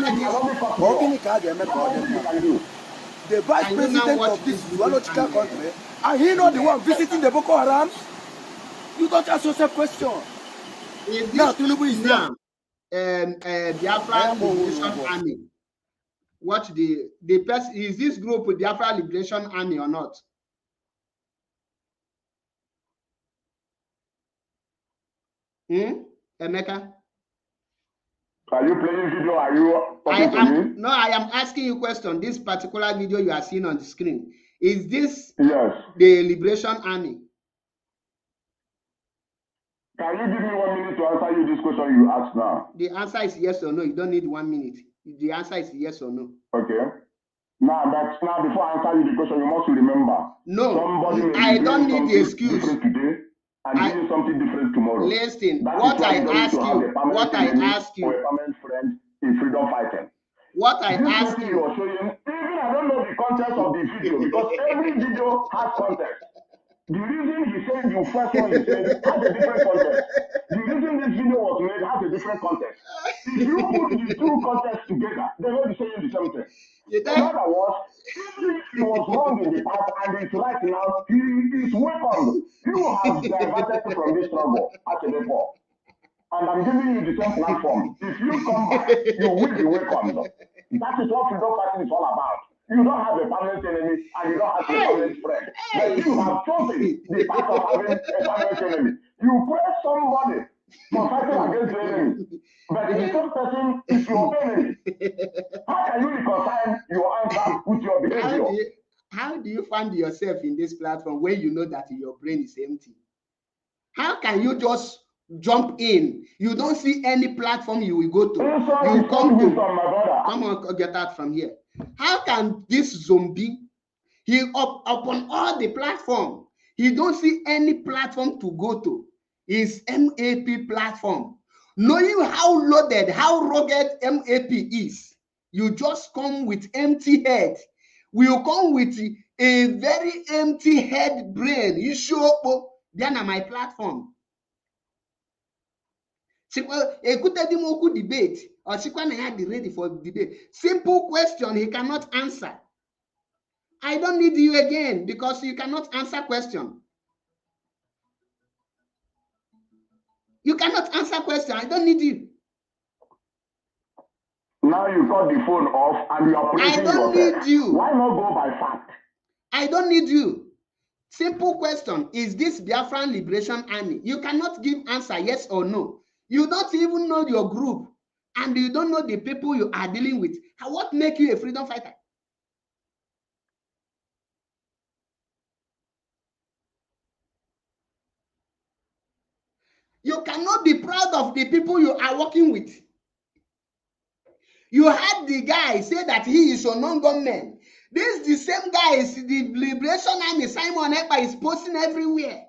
this? The vice president of this zoological country, and he not the one visiting the Boko Haram? You don't ask yourself question. Now, Tinubu is there. Biafra Liberation Army. What the person is this group with Biafra Liberation Army or not? Emeka? Are you playing video? Are you talking to me? No, I am asking you a question. This particular video you are seeing on the screen, is this the Liberation Army? Can you give me 1 minute to answer you this question you asked now? The answer is yes or no. You don't need 1 minute. The answer is yes or no. Okay. Now before I answer you the question, you must remember. No, I don't need the excuse. Today and doing something different tomorrow. Listen, what I ask you, a permanent friend in freedom fighting. What I ask you are showing, even I don't know the context of the video because every video has context. The reason he said the first one he said has a different context. The reason this video was made has a different context. If you put the two contexts together, they're not saying the same thing. In other words, even if he was wrong in the past and he's right now, he is welcomed. You have diverted from this struggle as a before. And I'm giving you the same platform. If you come back, you will be welcomed. That is what freedom fighting is all about. You don't have a permanent enemy and you don't have a permanent friend. But you have chosen the path of having a permanent enemy. You praise somebody for fighting against the enemy. But the same person is your enemy. How can you reconcile your answer with your behavior? How do you find yourself in this platform when you know that your brain is empty? How can you just jump in? You don't see any platform you will go to. You come to, come on, get out from here. How can this zombie, he upon all the platform, he don't see any platform to go to. His MAP platform. Knowing how loaded, how rugged MAP is, you just come with empty head. You come with a very empty head brain. You show up, then on my platform. Debate or be ready for debate. Simple question he cannot answer. I don't need you again because you cannot answer question. You cannot answer question. I don't need you. Now you got the phone off and you are praising yourself. I don't need you. Why not go by fact? I don't need you. Simple question. Is this Biafran Liberation Army? You cannot give answer yes or no. You don't even know your group and you don't know the people you are dealing with. What makes you a freedom fighter? You cannot be proud of the people you are working with. You had the guy say that he is a non-government. This is the same guy, is the Liberation Army, Simon Ekpa is posting everywhere.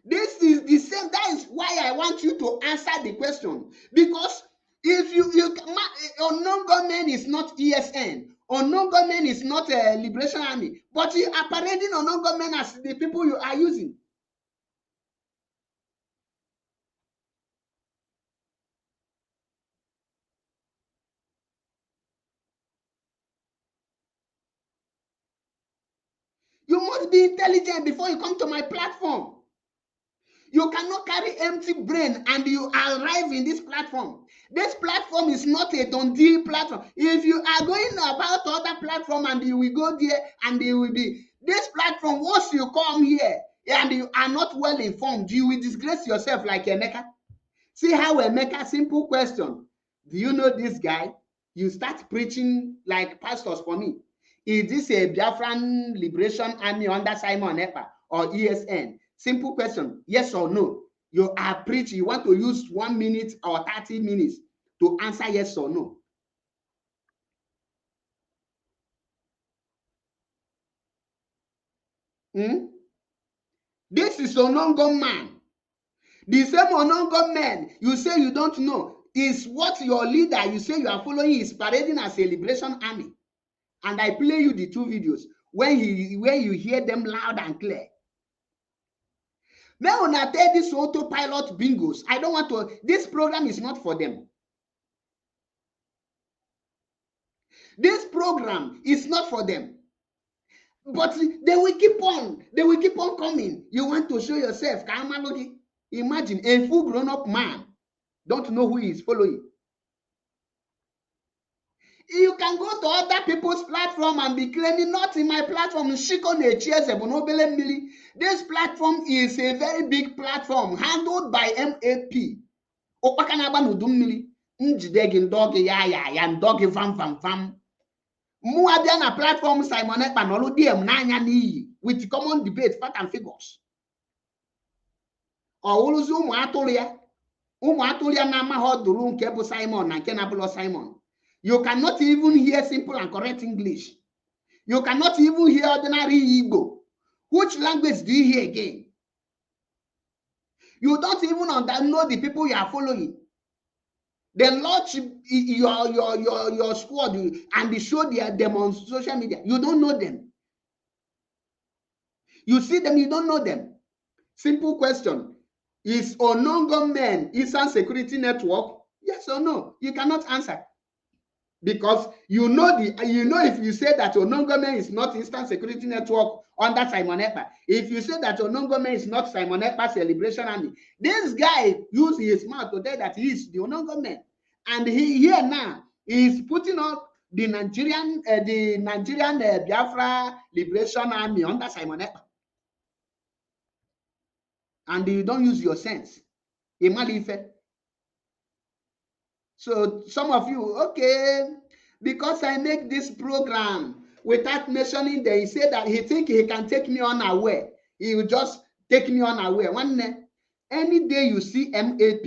This is the same. That is why I want you to answer the question. Because if you non-government is not ESN, or non-government is not a Liberation Army, but you are parading on non-government as the people you are using. You must be intelligent before you come to my platform. You cannot carry empty brain and you arrive in this platform. This platform is not a Dundee platform. If you are going about other platform and you will go there and you will be, this platform, once you come here and you are not well informed, you will disgrace yourself like Emeka. See how Emeka, simple question. Do you know this guy? You start preaching like pastors for me. Is this a Biafran Liberation Army under Simon Ekpa or ESN? Simple question, yes or no. You are preaching, you want to use 1 minute or 30 minutes to answer yes or no. This is a non-gun man. The same Onongo men you say you don't know is what your leader you say you are following is parading as a liberation army. And I play you the 2 videos when you hear them loud and clear. Now, when I tell this autopilot bingos, I don't want to. This program is not for them. This program is not for them. But they will keep on. They will keep on coming. You want to show yourself. Imagine a full grown-up man don't know who he is following. You can go to other people's platform and be claiming, not in my platform. This platform is a very big platform handled by MAP. Na platform Simon Ekpa nolu DM n'anya n'iyi with common debate, fact and figures. Ọwụrụzi ụmụ atụrụ ya na-amaghị ọdụrụ nke bụ Simon na nke na-abụlọ Simon. You cannot even hear simple and correct English. You cannot even hear ordinary Igbo. Which language do you hear again? You don't even know the people you are following. They launch your squad and they show them on social media. You don't know them. You see them, you don't know them. Simple question. Is Onongo men Eastern Security Network? Yes or no? You cannot answer. Because you know if you say that Onongo men is not Eastern Security Network under Simon Ekpa, if you say that Onongo men is not Simon Ekpa Celebration Army, this guy used his mouth to say that he is the Onongo men, and he here now is putting up the Nigerian Biafra Liberation Army under Simon Ekpa, and you don't use your sense. So some of you, okay, because I make this program without mentioning that he said that he think he can take me unaware. He will just take me unaware. Any day you see MAP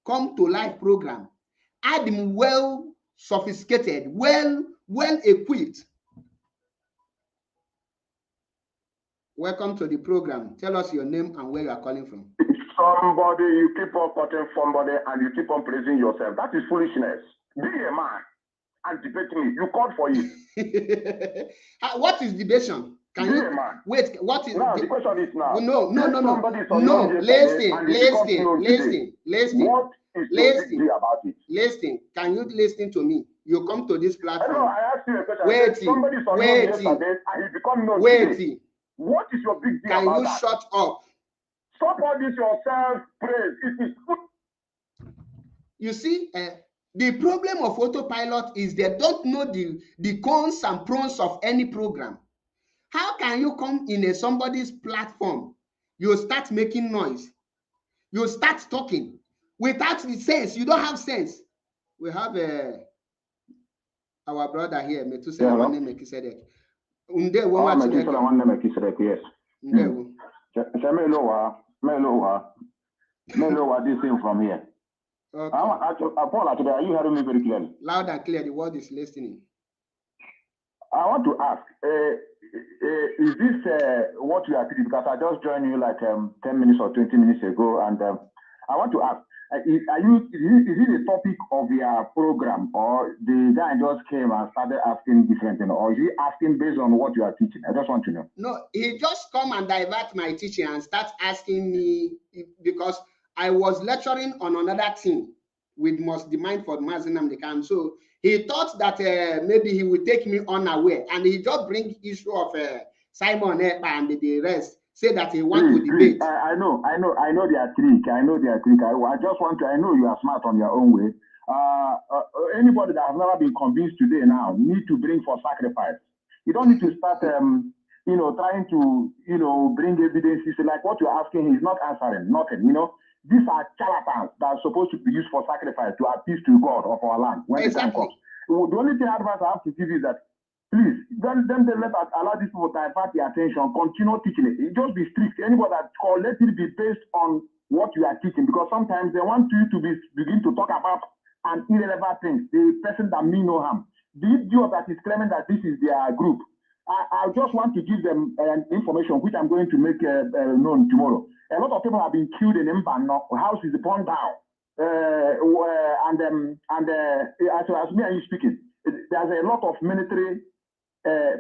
come to live program, add him well sophisticated, well equipped. Welcome to the program. Tell us your name and where you are calling from. Somebody, you keep on quoting somebody and you keep on praising yourself. That is foolishness. Be a man and debate me. You called for it. What is debatation? Can Be you a man. wait? What is now? The question is now. No. Listen. About it. Listen. Can you listen to me? You come to this platform. I asked you a question. Somebody saw you yesterday and he become known today. What is your big deal Can about you that? shut up? Stop all this yourself praise. It is good. You see, the problem of autopilot is they don't know the cons and pros of any program. How can you come in somebody's platform? You start making noise. You start talking without the sense. You don't have sense. We have our brother here, Metusela Wane Mekisedek. Melowa, this thing from here. Okay. Paul, are you hearing me very clearly? Loud and clear, the word is listening. I want to ask, is this what you are doing? Because I just joined you like 10 minutes or 20 minutes ago, and I want to ask, is it a topic of your program, or the guy just came and started asking different things, or is he asking based on what you are teaching? I just want to know. No, he just come and divert my teaching and start asking me, because I was lecturing on another thing with the mind for mazi Nnamdi Kanu. So he thought that maybe he would take me unaware, and he just bring issue of Simon Ekpa and the rest. Say that he want to debate. I know their trick. I just want to. I know you are smart on your own way. Anybody that has never been convinced today now need to bring for sacrifice. You don't need to start, trying to, bring evidences like what you're asking. He's not answering nothing. These are charlatans that are supposed to be used for sacrifice to appease to God of our land when the time comes. The only thing advice I have to give is that, please, don't allow these people to divert their attention. Continue teaching it. Just be strict. Anybody that call, let it be based on what you are teaching, because sometimes they want you to begin to talk about an irrelevant thing. The person that mean no harm. The idiot that is claiming that this is their group, I just want to give them information which I'm going to make known tomorrow. A lot of people have been killed in Mbano. House is burned down. As me and you speaking, there's a lot of military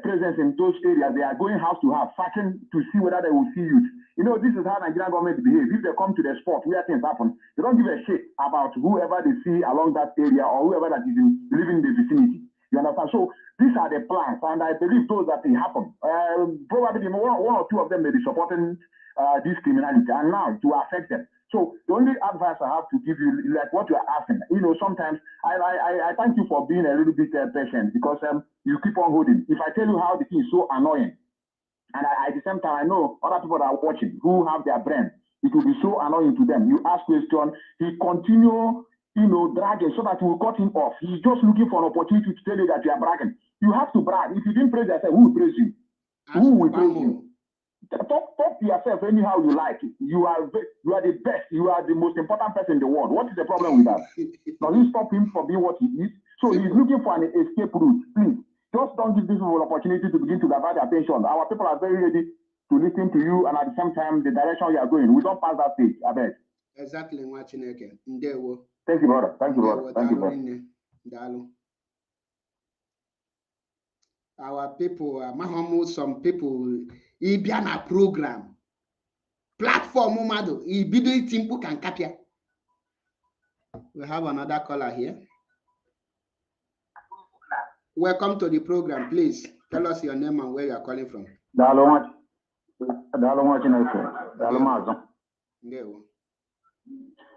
presence in those areas. They are going house to house, searching to see whether they will see youth. You know, this is how Nigerian government behave. If they come to the spot where things happen, they don't give a shit about whoever they see along that area or whoever that is living in the vicinity. You understand? So these are the plans, and I believe those that will happen. Probably one or two of them may be supporting this criminality, and now to affect them. So the only advice I have to give you, like what you are asking, you know, sometimes I thank you for being a little bit patient, because you keep on holding. If I tell you how the thing is so annoying, and at the same time I know other people that are watching who have their brain, it will be so annoying to them. You ask question, he continue, you know, dragging so that you will cut him off. He's just looking for an opportunity to tell you that you are bragging. You have to brag. If you didn't praise yourself, who will praise you? Who will praise you? Talk to yourself anyhow you like. You are the best. You are the most important person in the world. What is the problem with that? Does it stop him from being what he is? So he's looking for an escape route. Please, just don't give this people an opportunity to begin to divert their attention. Our people are very ready to listen to you, and at the same time, the direction you are going, we don't pass that stage. I bet. Exactly, Machineke. Thank you, brother. Thank you, brother. Thank you, brother. Our people, Mahamu, some people, Ibiana program, platform, Mado, Ibido Timpu can capture. We have another caller here. Welcome to the program. Please tell us your name and where you are calling from.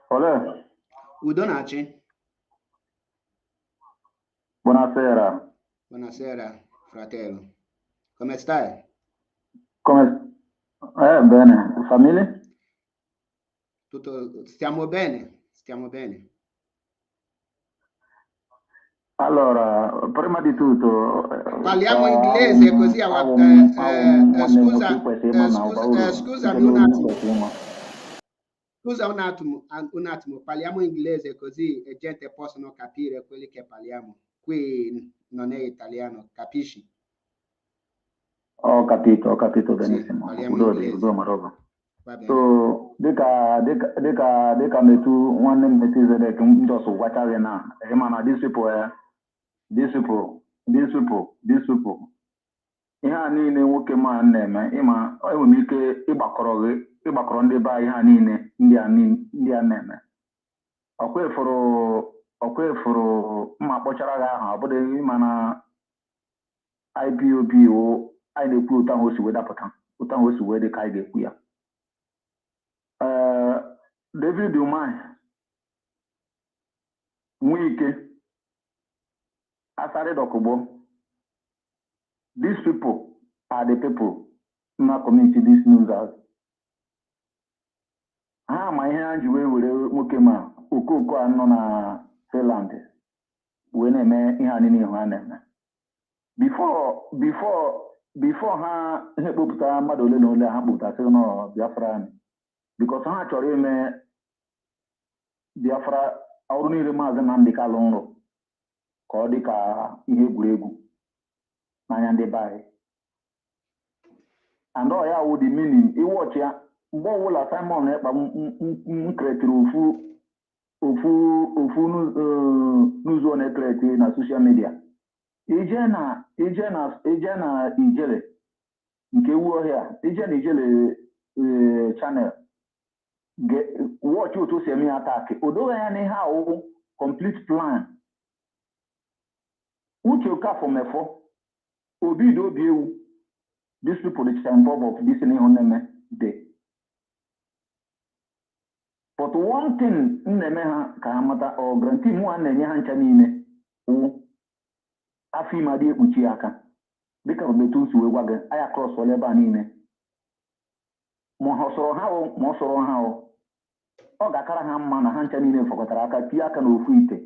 Ole. Udonachi. Buonasera. Buonasera, fratello. Come stai? Come? Bene. Famiglia? Tutto, stiamo bene, stiamo bene. Allora, prima di tutto parliamo inglese così scusami un attimo. Scusa un attimo, parliamo inglese così la gente possono capire quelli che parliamo. Qui non è italiano, capisci? Ho capito benissimo. Sì, parliamo inglese. Va bene. So, dịka metu nwanne m metizere ka m just gwachara na mana these people ihe a niile nwoke ma na-eme ịma enwere m ike ịgbakọrọ ndị be ihe a niile ndị a na-eme ọkwa efuru mma kpọchara gị ahụ ọ bụrụ ịma na IPOB anyị na-ekwu ụtọ ahụ o si wee dapụta ụtọ ahụ o si wee dị ka anyị ga-ekwu ya. David Umai Nwike Asari Dokubo, these people are the people in our community, these news house. My hand you will Mukema, Ukoko and Nona Finland. When a man in any hand. Before her, Hebuta Madolino Habuta, no Biafran. Because I actually me Biafra only remarks Nnamdi Kanu ka dị ka ihe egwuregwu n'anya ndị baị. And all ya would the meaning watch ya mgbe ọbụla Simon na-ekpa nkretiri ofu n'ụzọ na-ekreti na social media. Ije na ijele nke ewu ọhịa, ije na ijele channel. Watch you to see me attack. Although I have a complete plan. Which you come from for? Obi do you these people which are involved of this on day. But one thing in the meha kahamata or grantee one and yahanchanine who afima de uchiaka. Because the two who wagon I across for Lebanine. Mohosoro how. Ọ ga-akara ha mma na ha ncha niile fọkọtara aka tie aka n'ofu ite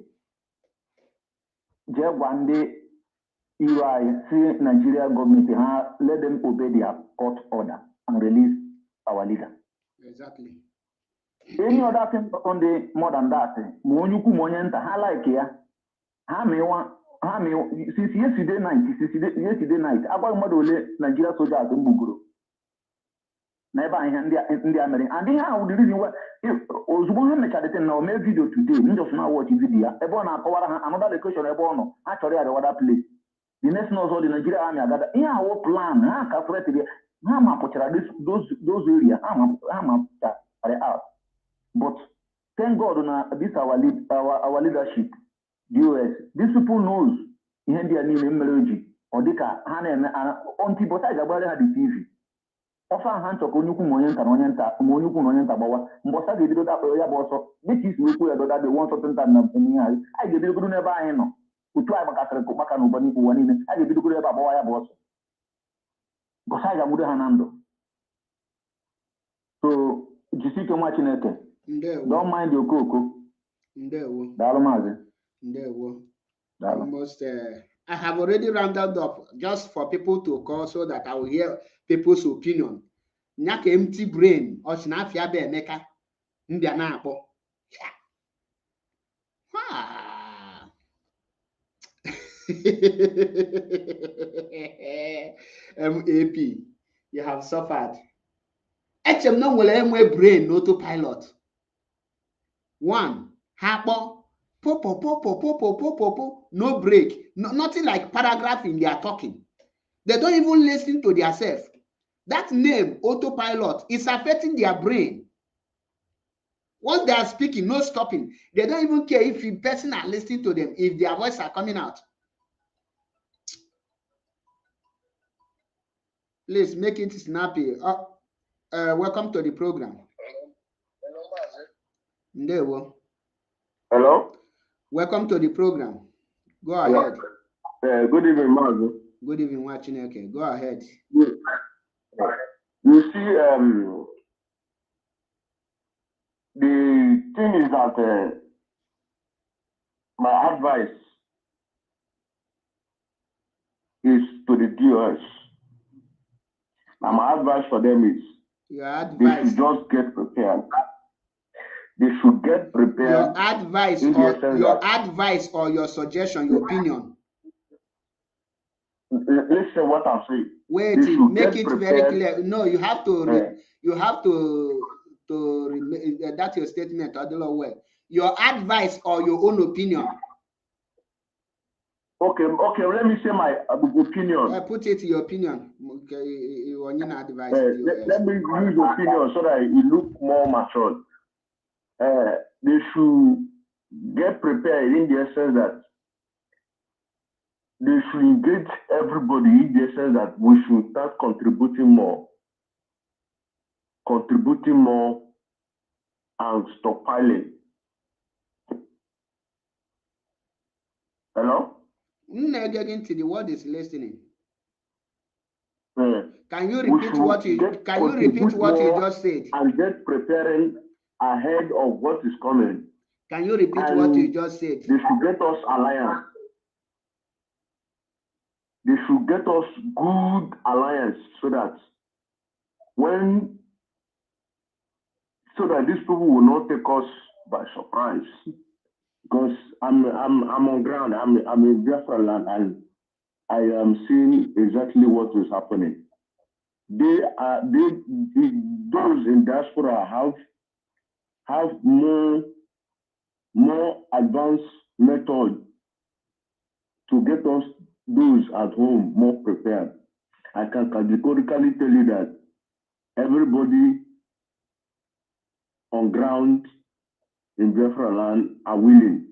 jee gwa ndị iro anyị si Nigeria gọọmenti ha let them obey their court order and release our leader. Exactly. Any other thing on the more than that ma onye ukwu ma onye nta ha like ya ha mewa since yesterday night, about model Nigeria soldiers in Buguro. Never in the American. And how the reason why if Osborne now make video today, just now watch video. Ebona another location, Ebono, actually at the other place. The next knows all the Nigeria army are gather. Yeah, our plan, calculated. Those areas, out. But thank God on this our leadership, the US. These people knows in their name melody or dika until but I had the TV. Often hands of Onyuku Monenta Bawa, Mbosa de Bido Boso, which is we put that the one certain time in the I did never know. Who try Macano Bani one, I did good about Boya Boss. Bosaya Muda Hanando. So, you see too much in it. Don't mind your cocoa. Dalamazi. Almost, I have already rounded up just for people to call so that I will hear people's opinion. Nyaka empty brain, or Snafia Bear Meka, Ndianapo. MAP, you have suffered. HM no will brain autopilot. One, Hapo, popo, no break, nothing like paragraph in their talking. They don't even listen to themselves. That name, autopilot, is affecting their brain. Once they are speaking, no stopping. They don't even care if the person are listening to them, if their voice are coming out. Please make it snappy. Welcome to the program. Hello. Hello. Welcome to the program. Go ahead. Good evening, Mazi. Good evening, watching. Okay, go ahead. You see, the thing is that my advice is to the DOS. Now, my advice for them is they should just get prepared. They should get prepared. Your advice or your suggestion, your opinion. Listen what I'm saying. Wait, make it very clear. No, you have to. That's your statement. I don't know where. Your advice or your own opinion. Okay. Let me say my opinion. Put it your opinion. Okay, your advice. Let me use opinion so that it look more mature. They should get prepared in the sense that they should engage everybody in the sense that we should start contributing more and stockpiling. Hello? Getting to the word is listening. Can you repeat what you just said? And get preparing ahead of what is coming. Can you repeat what you just said? They should get us alliance. They should get us good alliance so that these people will not take us by surprise. Because I'm on ground. I'm in Biafran land and I am seeing exactly what is happening. Those in diaspora have more advanced method to get us those at home more prepared. I can categorically tell you that everybody on ground in Biafra land are willing.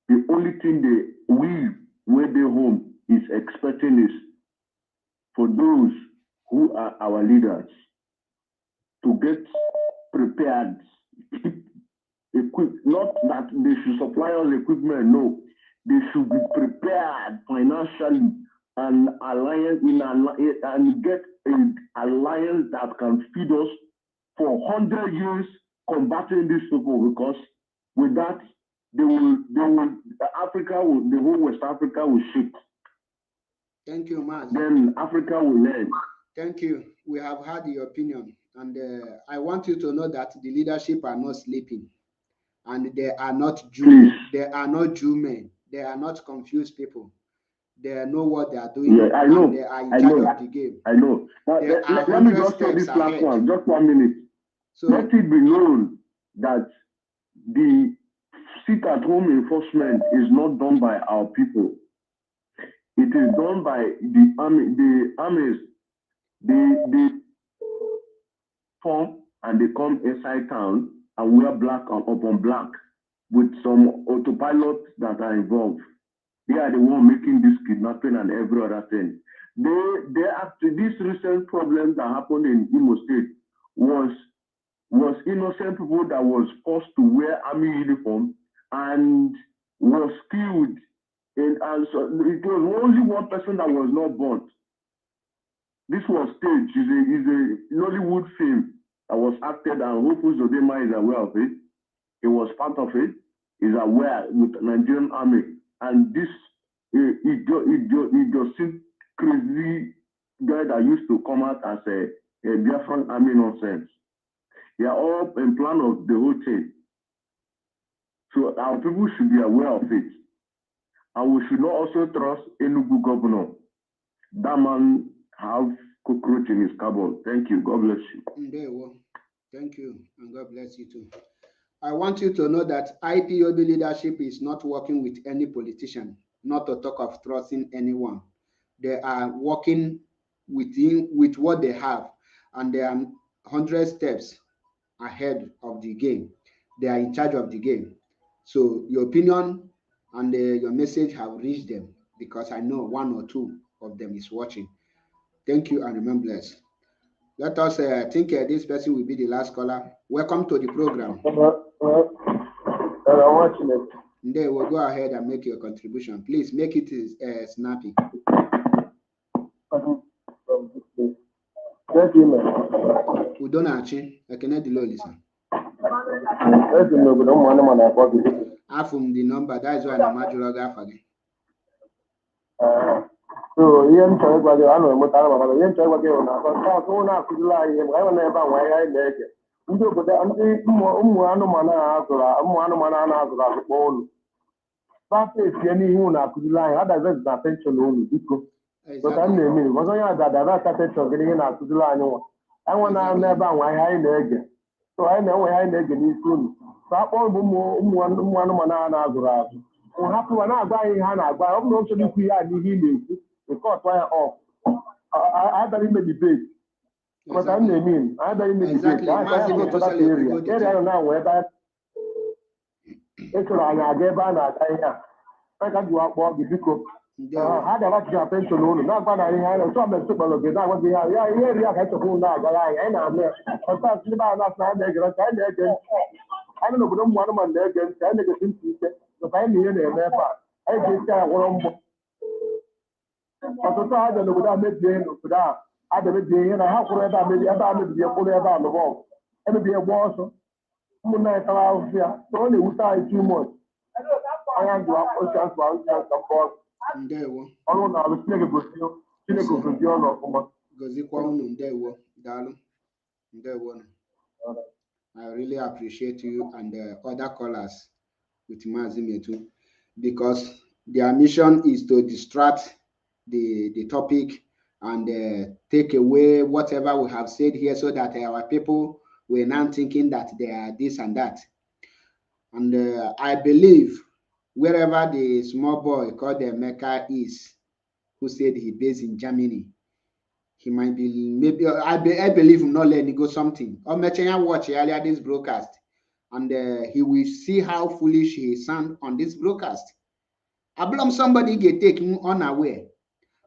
The only thing they will where they home is expecting is for those who are our leaders to get prepared, equipped. Not that they should supply us equipment, no. They should be prepared financially and and get an alliance that can feed us for 100 years combating these people, because with that, the whole West Africa will shift. Thank you, Mazi. Then Africa will learn. Thank you. We have heard your opinion. And I want you to know that the leadership are not sleeping. And they are not Jew. They are not Jew men. They are not confused people. They know what they are doing. Yeah, I know. And they are in charge of the game. I know. Now, let me just show this last one, just 1 minute. So, let it be known that the sit-at-home enforcement is not done by our people. It is done by the army. The armies, they form and they come inside town and wear black upon black with some autopilots that are involved. They are the one making this kidnapping and every other thing. They after these recent problems that happened in Imo State was innocent people that was forced to wear army uniform and was killed. And so it was only one person that was not burnt. This was staged. It's a Nollywood film that was acted, and Hopeful Zodema is aware of it. He was part of it. He's aware with the Nigerian army. And this idiosyncratic crazy guy that used to come out as a Biafran army nonsense. They are all in plan of the whole thing. So our people should be aware of it. And we should not also trust Enugu governor. That man have cockroach in his cupboard. Thank you. God bless you. Thank you. And God bless you too. I want you to know that IPOB leadership is not working with any politician, not to talk of trusting anyone. They are working with what they have, and they are 100 steps ahead of the game. They are in charge of the game. So your opinion and your message have reached them, because I know one or two of them is watching. Thank you and remain blessed. Let us think this person will be the last caller. Welcome to the program. I'm watching it. They will go ahead and make your contribution. Please make it snappy. Udonachi, I cannot delay listen. Afum the number, that is why I'm at again. So, Ian Chagway, I know Motara, Ian Chagway, I will never wear I leg. Ndo but umwana mana na phone. But if any who na could lie, other than the attention only because. But I mean, was I that attention getting out to the line. I want to never wear I leg. So I know where I leg in soon. Stop all one mana na we have to buy Hannah, but I'm not sure if we are healing because why off. I don't even debate. But I mean, I don't even debate. I go to that area now where that it's I gave I can go out walk the because I got your attention only. Not what I had so I'm super looking. That was the area I had to hold now. And I'm there. But that's about last night. I don't know, but I'm one of my legs and I get into the family in there. I just got one more. But the time that would have made the end of that, I did the end. I have read that maybe about the fully about the wall. And maybe a war. So only we tie 2 months. I am to have a chance to support. There were. I don't know, I was thinking about you. Because you call there were, darling. There were. I really appreciate you and the other callers with Mazi too, because their mission is to distract the topic and take away whatever we have said here so that our people were now thinking that they are this and that. And I believe wherever the small boy called the Mecca is, who said he based in Germany, he might be, maybe, I believe him not letting go something. Or Mechenya watch earlier this broadcast, and he will see how foolish he sound on this broadcast. Ablom somebody get taken unaware.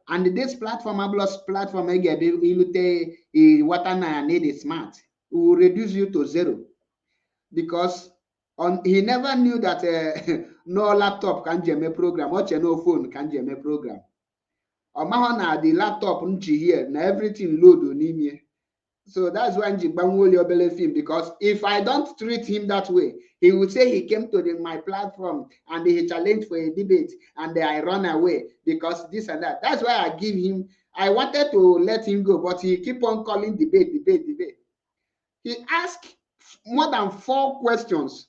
And this platform, Ablos platform, what I need smart, will reduce you to 0. Because he never knew that no laptop can jam a program, or no phone can jam a program. Or the laptop here, na everything load on him. So that's why Njibangwoli film, because if I don't treat him that way, he would say he came to my platform and he challenged for a debate and I run away because this and that. That's why I give him, I wanted to let him go, but he keep on calling debate. He asked more than 4 questions.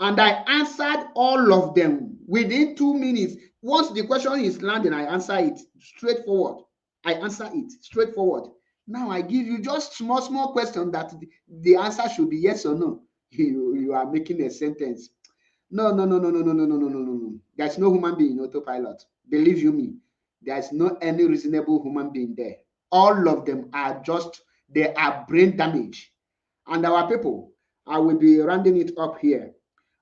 And I answered all of them within 2 minutes. Once the question is landing, I answer it straightforward. I answer it straightforward. Now I give you just small question that the answer should be yes or no. You are making a sentence. No. There's no human being in autopilot. Believe you me, there's no any reasonable human being there. All of them are just, they are brain damage. And our people, I will be rounding it up here.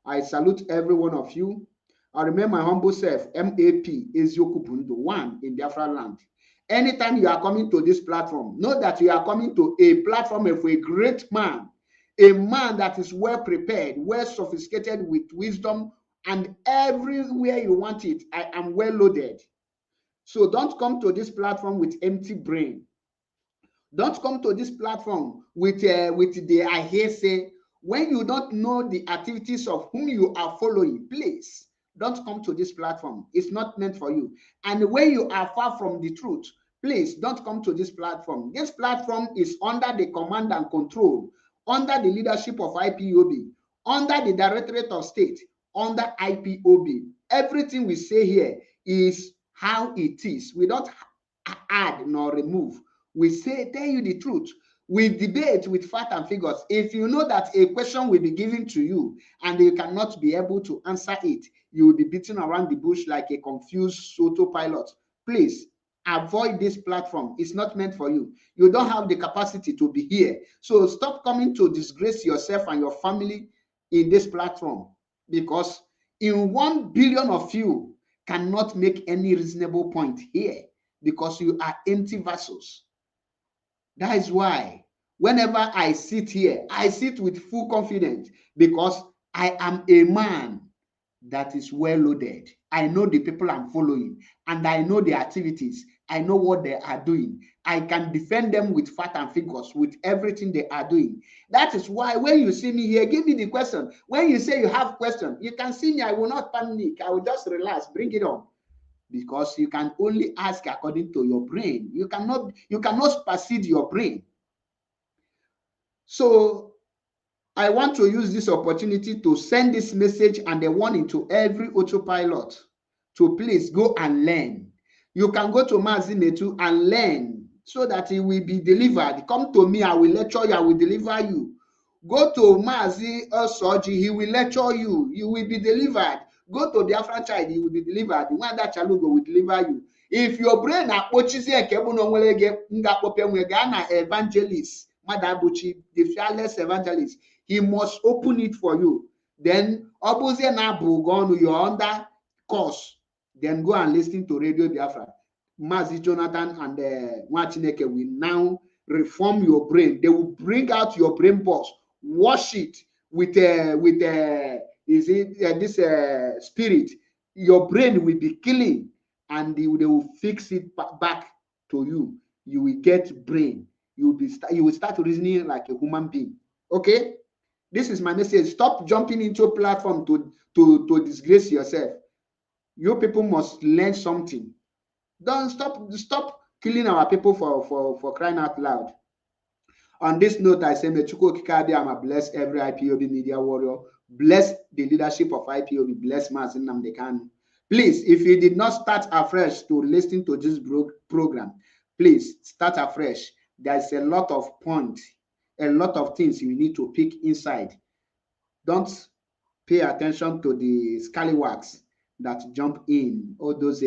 I salute every one of you. I remember my humble self, MAP Ezioku Bundu, one in Biafra land. Anytime you are coming to this platform, know that you are coming to a platform of a great man, a man that is well prepared, well sophisticated with wisdom, and everywhere you want it, I am well loaded. So don't come to this platform with empty brain. Don't come to this platform with the I hear say. When you don't know the activities of whom you are following, please don't come to this platform. It's not meant for you. And when you are far from the truth, please don't come to this platform. This platform is under the command and control, under the leadership of IPOB, under the Directorate of State, under IPOB. Everything we say here is how it is. We don't add nor remove. We say, tell you the truth. We debate with facts and figures. If you know that a question will be given to you and you cannot be able to answer it, you will be beating around the bush like a confused autopilot. Please avoid this platform. It's not meant for you. You don't have the capacity to be here. So stop coming to disgrace yourself and your family in this platform, because in 1 billion of you cannot make any reasonable point here, because you are empty vessels. That is why whenever I sit here, I sit with full confidence, because I am a man that is well loaded. I know the people I'm following, and I know the activities. I know what they are doing. I can defend them with facts and figures, with everything they are doing. That is why when you see me here, give me the question. When you say you have question, you can see me. I will not panic. I will just relax. Bring it on. Because you can only ask according to your brain. You cannot supersede your brain. So I want to use this opportunity to send this message and a warning to every autopilot to please go and learn. You can go to Mazi Metu and learn so that it will be delivered. Come to me, I will lecture you, I will deliver you. Go to Mazi Osoji, he will lecture you, you will be delivered. Go to Biafran child, he will be delivered. The one that Chalugo will deliver you. If your brain are evangelist, Madabuchi, the fearless evangelist, he must open it for you. Then, you're under course. Then go and listen to Radio Biafra. Mazi Jonathan and Martineke will now reform your brain. They will bring out your brain box, wash it with this spirit. Your brain will be clean, and they will fix it back to you. You will get brain. You will start reasoning like a human being. Okay, this is my message. Stop jumping into a platform to disgrace yourself. You people must learn something. Don't stop killing our people for crying out loud. On this note, I say, may Chukwu Okike bless every IPOB media warrior, bless the leadership of IPOB, bless Mazi Nnamdi Kanu. Please, if you did not start afresh to listen to this program, please start afresh. There's a lot of points, a lot of things you need to pick inside. Don't pay attention to the scallywags that jump in, all those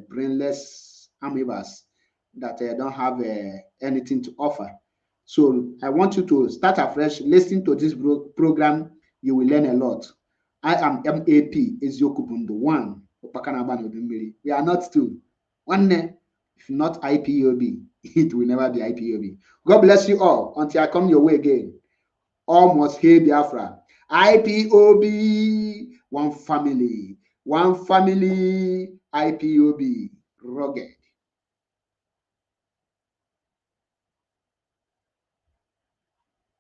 brainless amoebas that don't have anything to offer. So I want you to start afresh, listen to this program. You will learn a lot. I am MAP Ezioku Bundu 1. We are not two. One, if not IPOB, it will never be IPOB. God bless you all until I come your way again. All must hail Biafra. IPOB, one family, IPOB, rugged.